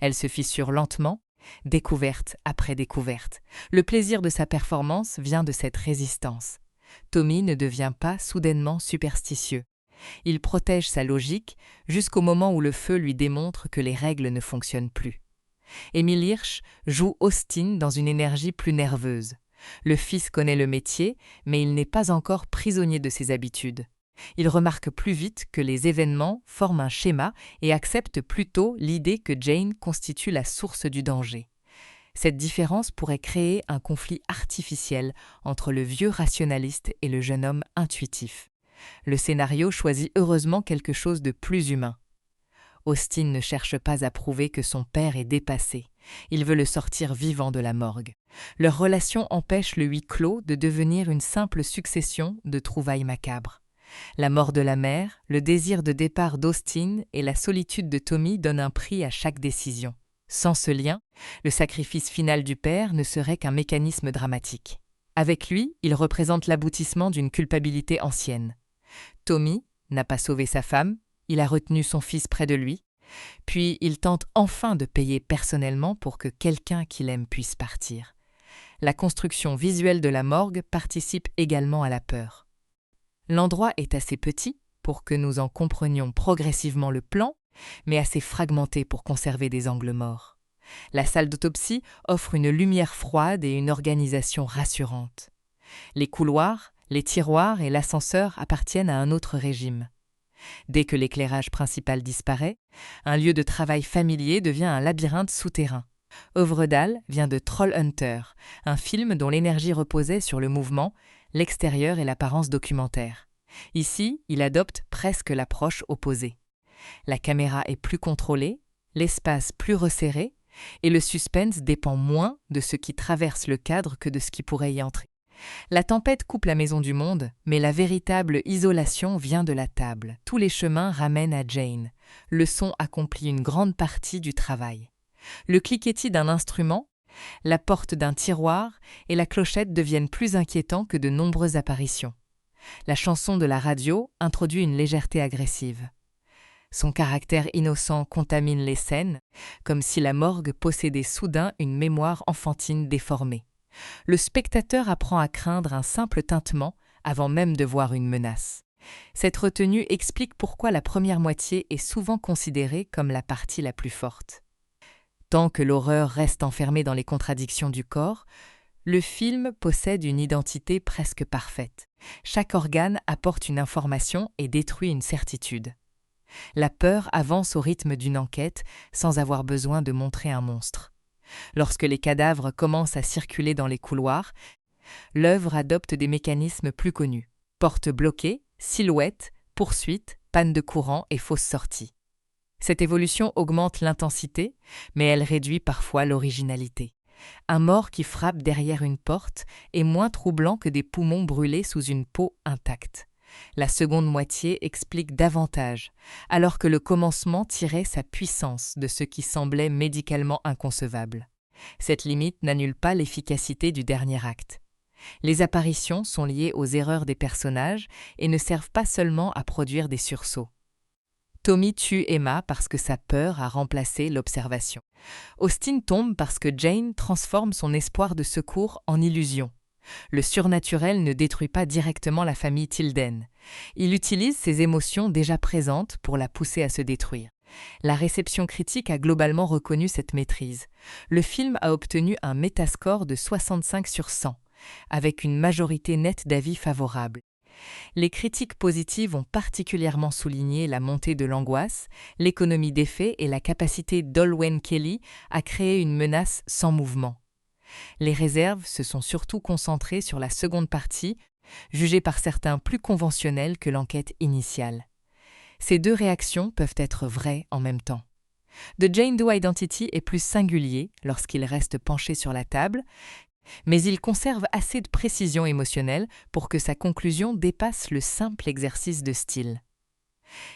Elle se fissure lentement, découverte après découverte. Le plaisir de sa performance vient de cette résistance. Tommy ne devient pas soudainement superstitieux. Il protège sa logique jusqu'au moment où le feu lui démontre que les règles ne fonctionnent plus. Emile Hirsch joue Austin dans une énergie plus nerveuse. Le fils connaît le métier, mais il n'est pas encore prisonnier de ses habitudes. Il remarque plus vite que les événements forment un schéma et accepte plutôt l'idée que Jane constitue la source du danger. Cette différence pourrait créer un conflit artificiel entre le vieux rationaliste et le jeune homme intuitif. Le scénario choisit heureusement quelque chose de plus humain. Austin ne cherche pas à prouver que son père est dépassé. Il veut le sortir vivant de la morgue. Leur relation empêche le huis clos de devenir une simple succession de trouvailles macabres. La mort de la mère, le désir de départ d'Austin et la solitude de Tommy donnent un prix à chaque décision. Sans ce lien, le sacrifice final du père ne serait qu'un mécanisme dramatique. Avec lui, il représente l'aboutissement d'une culpabilité ancienne. Tommy n'a pas sauvé sa femme, il a retenu son fils près de lui, puis il tente enfin de payer personnellement pour que quelqu'un qu'il aime puisse partir. La construction visuelle de la morgue participe également à la peur. L'endroit est assez petit pour que nous en comprenions progressivement le plan, mais assez fragmenté pour conserver des angles morts. La salle d'autopsie offre une lumière froide et une organisation rassurante. Les couloirs, les tiroirs et l'ascenseur appartiennent à un autre régime. Dès que l'éclairage principal disparaît, un lieu de travail familier devient un labyrinthe souterrain. Œuvre Dahl vient de Trollhunter, un film dont l'énergie reposait sur le mouvement, l'extérieur et l'apparence documentaire. Ici, il adopte presque l'approche opposée. La caméra est plus contrôlée, l'espace plus resserré, et le suspense dépend moins de ce qui traverse le cadre que de ce qui pourrait y entrer. La tempête coupe la maison du monde, mais la véritable isolation vient de la table. Tous les chemins ramènent à Jane. Le son accomplit une grande partie du travail. Le cliquetis d'un instrument, la porte d'un tiroir et la clochette deviennent plus inquiétants que de nombreuses apparitions. La chanson de la radio introduit une légèreté agressive. Son caractère innocent contamine les scènes, comme si la morgue possédait soudain une mémoire enfantine déformée. Le spectateur apprend à craindre un simple tintement avant même de voir une menace. Cette retenue explique pourquoi la première moitié est souvent considérée comme la partie la plus forte. Tant que l'horreur reste enfermée dans les contradictions du corps, le film possède une identité presque parfaite. Chaque organe apporte une information et détruit une certitude. La peur avance au rythme d'une enquête sans avoir besoin de montrer un monstre. Lorsque les cadavres commencent à circuler dans les couloirs, l'œuvre adopte des mécanismes plus connus. Portes bloquées, silhouettes, poursuites, panne de courant et fausses sorties. Cette évolution augmente l'intensité, mais elle réduit parfois l'originalité. Un mort qui frappe derrière une porte est moins troublant que des poumons brûlés sous une peau intacte. La seconde moitié explique davantage, alors que le commencement tirait sa puissance de ce qui semblait médicalement inconcevable. Cette limite n'annule pas l'efficacité du dernier acte. Les apparitions sont liées aux erreurs des personnages et ne servent pas seulement à produire des sursauts. Tommy tue Emma parce que sa peur a remplacé l'observation. Austin tombe parce que Jane transforme son espoir de secours en illusion. Le surnaturel ne détruit pas directement la famille Tilden. Il utilise ses émotions déjà présentes pour la pousser à se détruire. La réception critique a globalement reconnu cette maîtrise. Le film a obtenu un métascore de 65 sur 100, avec une majorité nette d'avis favorables. Les critiques positives ont particulièrement souligné la montée de l'angoisse, l'économie d'effets et la capacité d'Olwen Kelly à créer une menace sans mouvement. Les réserves se sont surtout concentrées sur la seconde partie, jugée par certains plus conventionnelle que l'enquête initiale. Ces deux réactions peuvent être vraies en même temps. The Jane Doe Identity est plus singulier lorsqu'il reste penché sur la table, mais il conserve assez de précision émotionnelle pour que sa conclusion dépasse le simple exercice de style.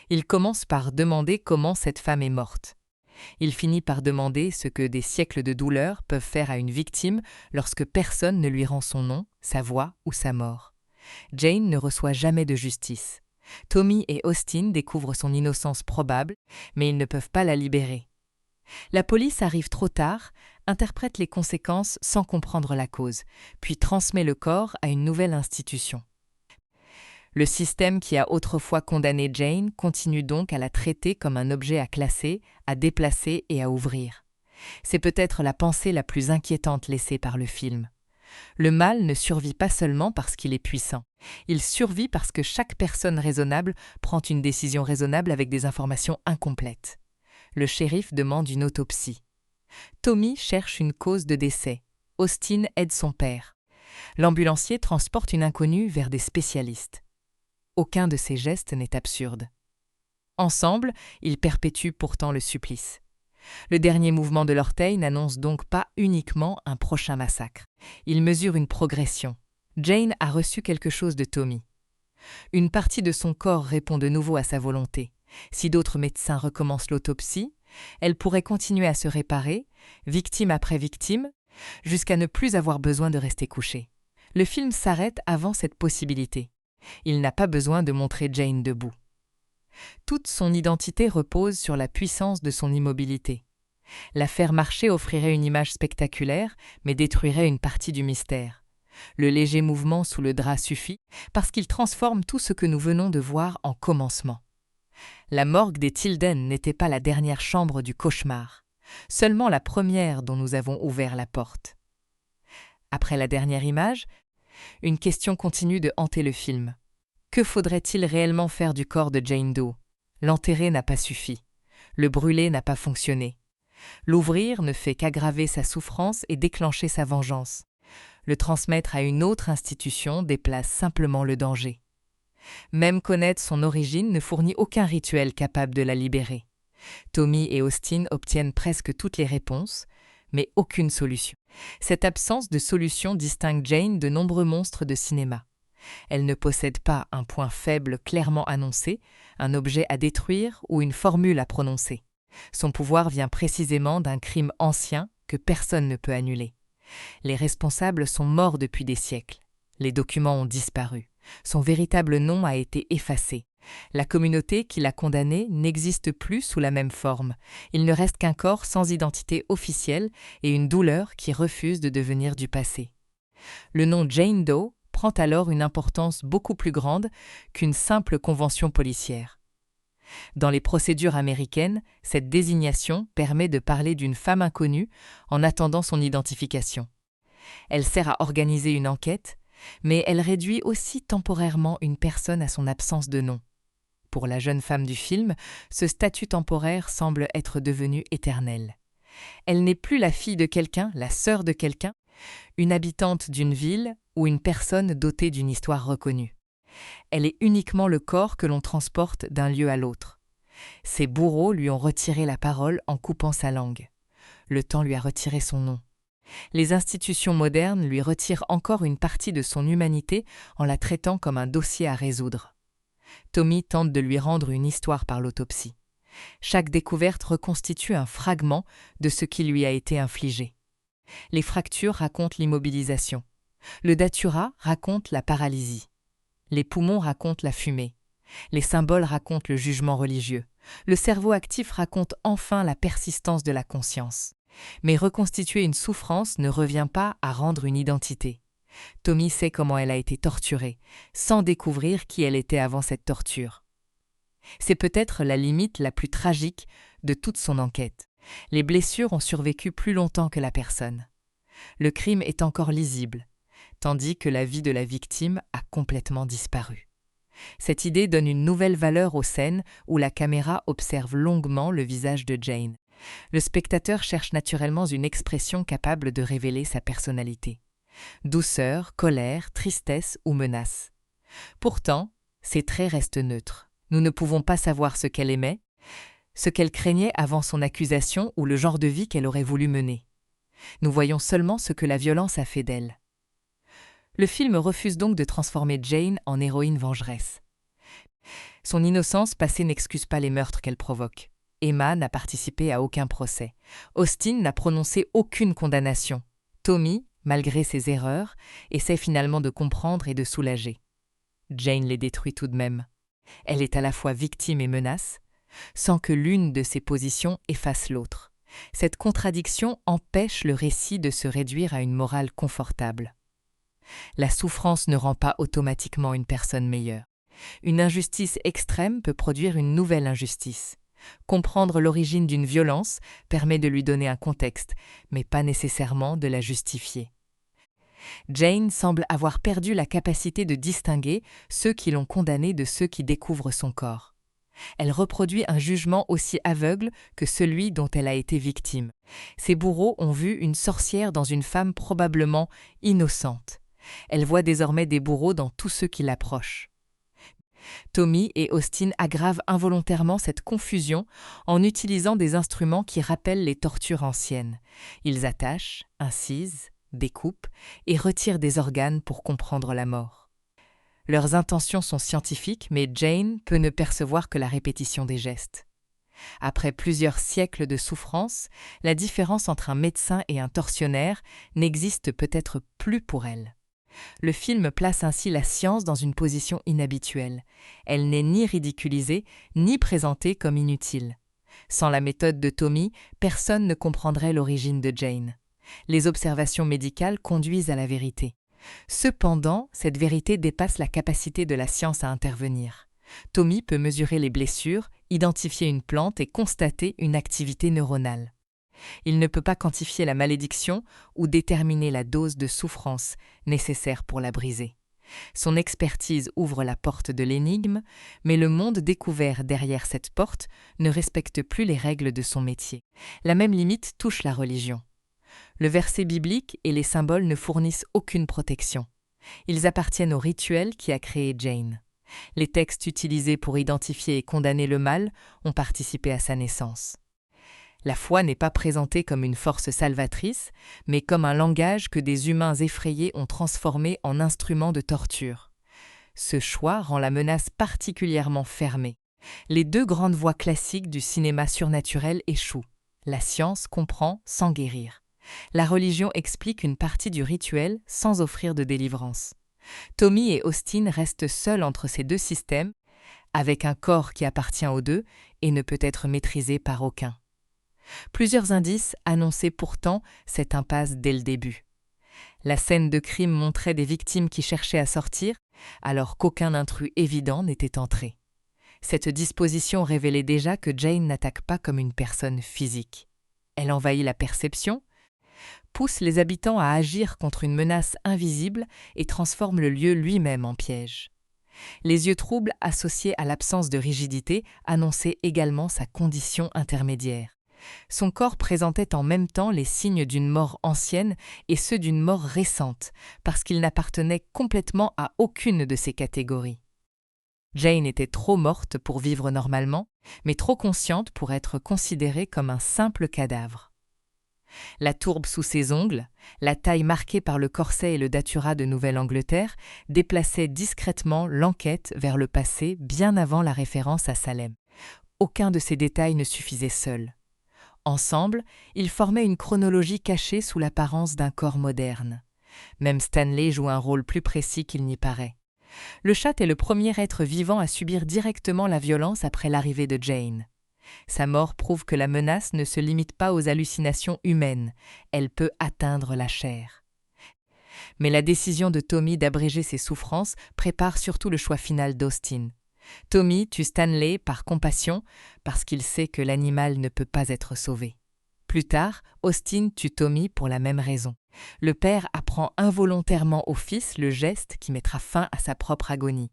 Il commence par demander comment cette femme est morte. Il finit par demander ce que des siècles de douleur peuvent faire à une victime lorsque personne ne lui rend son nom, sa voix ou sa mort. Jane ne reçoit jamais de justice. Tommy et Austin découvrent son innocence probable, mais ils ne peuvent pas la libérer. La police arrive trop tard, interprète les conséquences sans comprendre la cause, puis transmet le corps à une nouvelle institution. Le système qui a autrefois condamné Jane continue donc à la traiter comme un objet à classer, à déplacer et à ouvrir. C'est peut-être la pensée la plus inquiétante laissée par le film. Le mal ne survit pas seulement parce qu'il est puissant. Il survit parce que chaque personne raisonnable prend une décision raisonnable avec des informations incomplètes. Le shérif demande une autopsie. Tommy cherche une cause de décès. Austin aide son père. L'ambulancier transporte une inconnue vers des spécialistes. Aucun de ces gestes n'est absurde. Ensemble, ils perpétuent pourtant le supplice. Le dernier mouvement de l'orteil n'annonce donc pas uniquement un prochain massacre. Il mesure une progression. Jane a reçu quelque chose de Tommy. Une partie de son corps répond de nouveau à sa volonté. Si d'autres médecins recommencent l'autopsie, elle pourrait continuer à se réparer, victime après victime, jusqu'à ne plus avoir besoin de rester couchée. Le film s'arrête avant cette possibilité. Il n'a pas besoin de montrer Jane debout. Toute son identité repose sur la puissance de son immobilité. La faire marcher offrirait une image spectaculaire, mais détruirait une partie du mystère. Le léger mouvement sous le drap suffit, parce qu'il transforme tout ce que nous venons de voir en commencement. La morgue des Tilden n'était pas la dernière chambre du cauchemar, seulement la première dont nous avons ouvert la porte. Après la dernière image, une question continue de hanter le film. Que faudrait-il réellement faire du corps de Jane Doe? L'enterrer n'a pas suffi. Le brûler n'a pas fonctionné. L'ouvrir ne fait qu'aggraver sa souffrance et déclencher sa vengeance. Le transmettre à une autre institution déplace simplement le danger. Même connaître son origine ne fournit aucun rituel capable de la libérer. Tommy et Austin obtiennent presque toutes les réponses, mais aucune solution. Cette absence de solution distingue Jane de nombreux monstres de cinéma. Elle ne possède pas un point faible clairement annoncé, un objet à détruire ou une formule à prononcer. Son pouvoir vient précisément d'un crime ancien que personne ne peut annuler. Les responsables sont morts depuis des siècles. Les documents ont disparu. Son véritable nom a été effacé. La communauté qui l'a condamné n'existe plus sous la même forme. Il ne reste qu'un corps sans identité officielle et une douleur qui refuse de devenir du passé. Le nom Jane Doe prend alors une importance beaucoup plus grande qu'une simple convention policière. Dans les procédures américaines, cette désignation permet de parler d'une femme inconnue en attendant son identification. Elle sert à organiser une enquête, mais elle réduit aussi temporairement une personne à son absence de nom. Pour la jeune femme du film, ce statut temporaire semble être devenu éternel. Elle n'est plus la fille de quelqu'un, la sœur de quelqu'un, une habitante d'une ville ou une personne dotée d'une histoire reconnue. Elle est uniquement le corps que l'on transporte d'un lieu à l'autre. Ses bourreaux lui ont retiré la parole en coupant sa langue. Le temps lui a retiré son nom. Les institutions modernes lui retirent encore une partie de son humanité en la traitant comme un dossier à résoudre. Tommy tente de lui rendre une histoire par l'autopsie. Chaque découverte reconstitue un fragment de ce qui lui a été infligé. Les fractures racontent l'immobilisation. Le datura raconte la paralysie. Les poumons racontent la fumée. Les symboles racontent le jugement religieux. Le cerveau actif raconte enfin la persistance de la conscience. Mais reconstituer une souffrance ne revient pas à rendre une identité. Tommy sait comment elle a été torturée, sans découvrir qui elle était avant cette torture. C'est peut-être la limite la plus tragique de toute son enquête. Les blessures ont survécu plus longtemps que la personne. Le crime est encore lisible, tandis que la vie de la victime a complètement disparu. Cette idée donne une nouvelle valeur aux scènes où la caméra observe longuement le visage de Jane. Le spectateur cherche naturellement une expression capable de révéler sa personnalité. Douceur, colère, tristesse ou menace. Pourtant, ces traits restent neutres. Nous ne pouvons pas savoir ce qu'elle aimait, ce qu'elle craignait avant son accusation ou le genre de vie qu'elle aurait voulu mener. Nous voyons seulement ce que la violence a fait d'elle. Le film refuse donc de transformer Jane en héroïne vengeresse. Son innocence passée n'excuse pas les meurtres qu'elle provoque. Emma n'a participé à aucun procès. Austin n'a prononcé aucune condamnation. Tommy, malgré ses erreurs, essaie finalement de comprendre et de soulager. Jane les détruit tout de même. Elle est à la fois victime et menace, sans que l'une de ses positions efface l'autre. Cette contradiction empêche le récit de se réduire à une morale confortable. La souffrance ne rend pas automatiquement une personne meilleure. Une injustice extrême peut produire une nouvelle injustice. Comprendre l'origine d'une violence permet de lui donner un contexte, mais pas nécessairement de la justifier. Jane semble avoir perdu la capacité de distinguer ceux qui l'ont condamnée de ceux qui découvrent son corps. Elle reproduit un jugement aussi aveugle que celui dont elle a été victime. Ses bourreaux ont vu une sorcière dans une femme probablement innocente. Elle voit désormais des bourreaux dans tous ceux qui l'approchent. Tommy et Austin aggravent involontairement cette confusion en utilisant des instruments qui rappellent les tortures anciennes. Ils attachent, incisent, découpent et retirent des organes pour comprendre la mort. Leurs intentions sont scientifiques, mais Jane peut ne percevoir que la répétition des gestes. Après plusieurs siècles de souffrance, la différence entre un médecin et un tortionnaire n'existe peut-être plus pour elle. Le film place ainsi la science dans une position inhabituelle. Elle n'est ni ridiculisée, ni présentée comme inutile. Sans la méthode de Tommy, personne ne comprendrait l'origine de Jane. Les observations médicales conduisent à la vérité. Cependant, cette vérité dépasse la capacité de la science à intervenir. Tommy peut mesurer les blessures, identifier une plante et constater une activité neuronale. Il ne peut pas quantifier la malédiction ou déterminer la dose de souffrance nécessaire pour la briser. Son expertise ouvre la porte de l'énigme, mais le monde découvert derrière cette porte ne respecte plus les règles de son métier. La même limite touche la religion. Le verset biblique et les symboles ne fournissent aucune protection. Ils appartiennent au rituel qui a créé Jane. Les textes utilisés pour identifier et condamner le mal ont participé à sa naissance. La foi n'est pas présentée comme une force salvatrice, mais comme un langage que des humains effrayés ont transformé en instrument de torture. Ce choix rend la menace particulièrement fermée. Les deux grandes voies classiques du cinéma surnaturel échouent. La science comprend sans guérir. La religion explique une partie du rituel sans offrir de délivrance. Tommy et Austin restent seuls entre ces deux systèmes, avec un corps qui appartient aux deux et ne peut être maîtrisé par aucun. Plusieurs indices annonçaient pourtant cette impasse dès le début. La scène de crime montrait des victimes qui cherchaient à sortir, alors qu'aucun intrus évident n'était entré. Cette disposition révélait déjà que Jane n'attaque pas comme une personne physique. Elle envahit la perception, pousse les habitants à agir contre une menace invisible et transforme le lieu lui-même en piège. Les yeux troubles associés à l'absence de rigidité annonçaient également sa condition intermédiaire. Son corps présentait en même temps les signes d'une mort ancienne et ceux d'une mort récente, parce qu'il n'appartenait complètement à aucune de ces catégories. Jane était trop morte pour vivre normalement, mais trop consciente pour être considérée comme un simple cadavre. La tourbe sous ses ongles, la taille marquée par le corset et le datura de Nouvelle-Angleterre déplaçaient discrètement l'enquête vers le passé bien avant la référence à Salem. Aucun de ces détails ne suffisait seul. Ensemble, ils formaient une chronologie cachée sous l'apparence d'un corps moderne. Même Stanley joue un rôle plus précis qu'il n'y paraît. Le chat est le premier être vivant à subir directement la violence après l'arrivée de Jane. Sa mort prouve que la menace ne se limite pas aux hallucinations humaines, elle peut atteindre la chair. Mais la décision de Tommy d'abréger ses souffrances prépare surtout le choix final d'Austin. Tommy tue Stanley par compassion parce qu'il sait que l'animal ne peut pas être sauvé. Plus tard, Austin tue Tommy pour la même raison. Le père apprend involontairement au fils le geste qui mettra fin à sa propre agonie.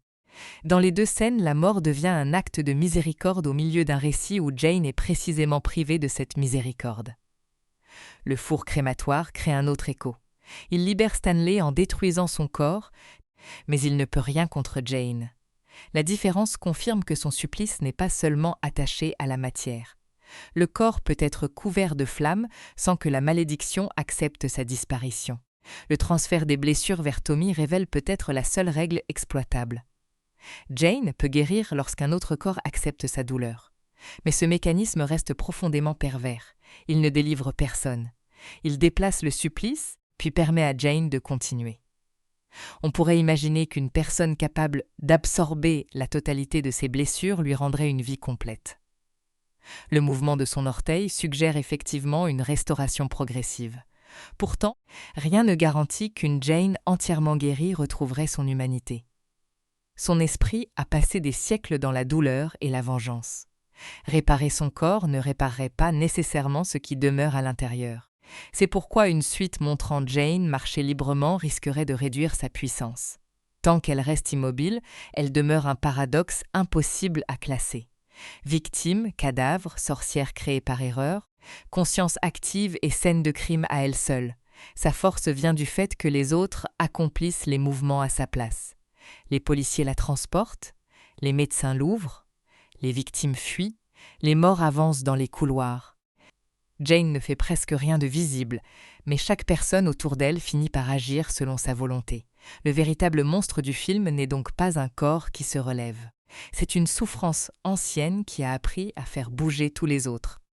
Dans les deux scènes, la mort devient un acte de miséricorde au milieu d'un récit où Jane est précisément privée de cette miséricorde. Le four crématoire crée un autre écho. Il libère Stanley en détruisant son corps, mais il ne peut rien contre Jane. La différence confirme que son supplice n'est pas seulement attaché à la matière. Le corps peut être couvert de flammes sans que la malédiction accepte sa disparition. Le transfert des blessures vers Tommy révèle peut-être la seule règle exploitable. Jane peut guérir lorsqu'un autre corps accepte sa douleur. Mais ce mécanisme reste profondément pervers. Il ne délivre personne. Il déplace le supplice, puis permet à Jane de continuer. On pourrait imaginer qu'une personne capable d'absorber la totalité de ses blessures lui rendrait une vie complète. Le mouvement de son orteil suggère effectivement une restauration progressive. Pourtant, rien ne garantit qu'une Jane entièrement guérie retrouverait son humanité. Son esprit a passé des siècles dans la douleur et la vengeance. Réparer son corps ne réparerait pas nécessairement ce qui demeure à l'intérieur. C'est pourquoi une suite montrant Jane marcher librement risquerait de réduire sa puissance. Tant qu'elle reste immobile, elle demeure un paradoxe impossible à classer. Victime, cadavre, sorcière créée par erreur, conscience active et scène de crime à elle seule. Sa force vient du fait que les autres accomplissent les mouvements à sa place. Les policiers la transportent, les médecins l'ouvrent, les victimes fuient, les morts avancent dans les couloirs. Jane ne fait presque rien de visible, mais chaque personne autour d'elle finit par agir selon sa volonté. Le véritable monstre du film n'est donc pas un corps qui se relève. C'est une souffrance ancienne qui a appris à faire bouger tous les autres.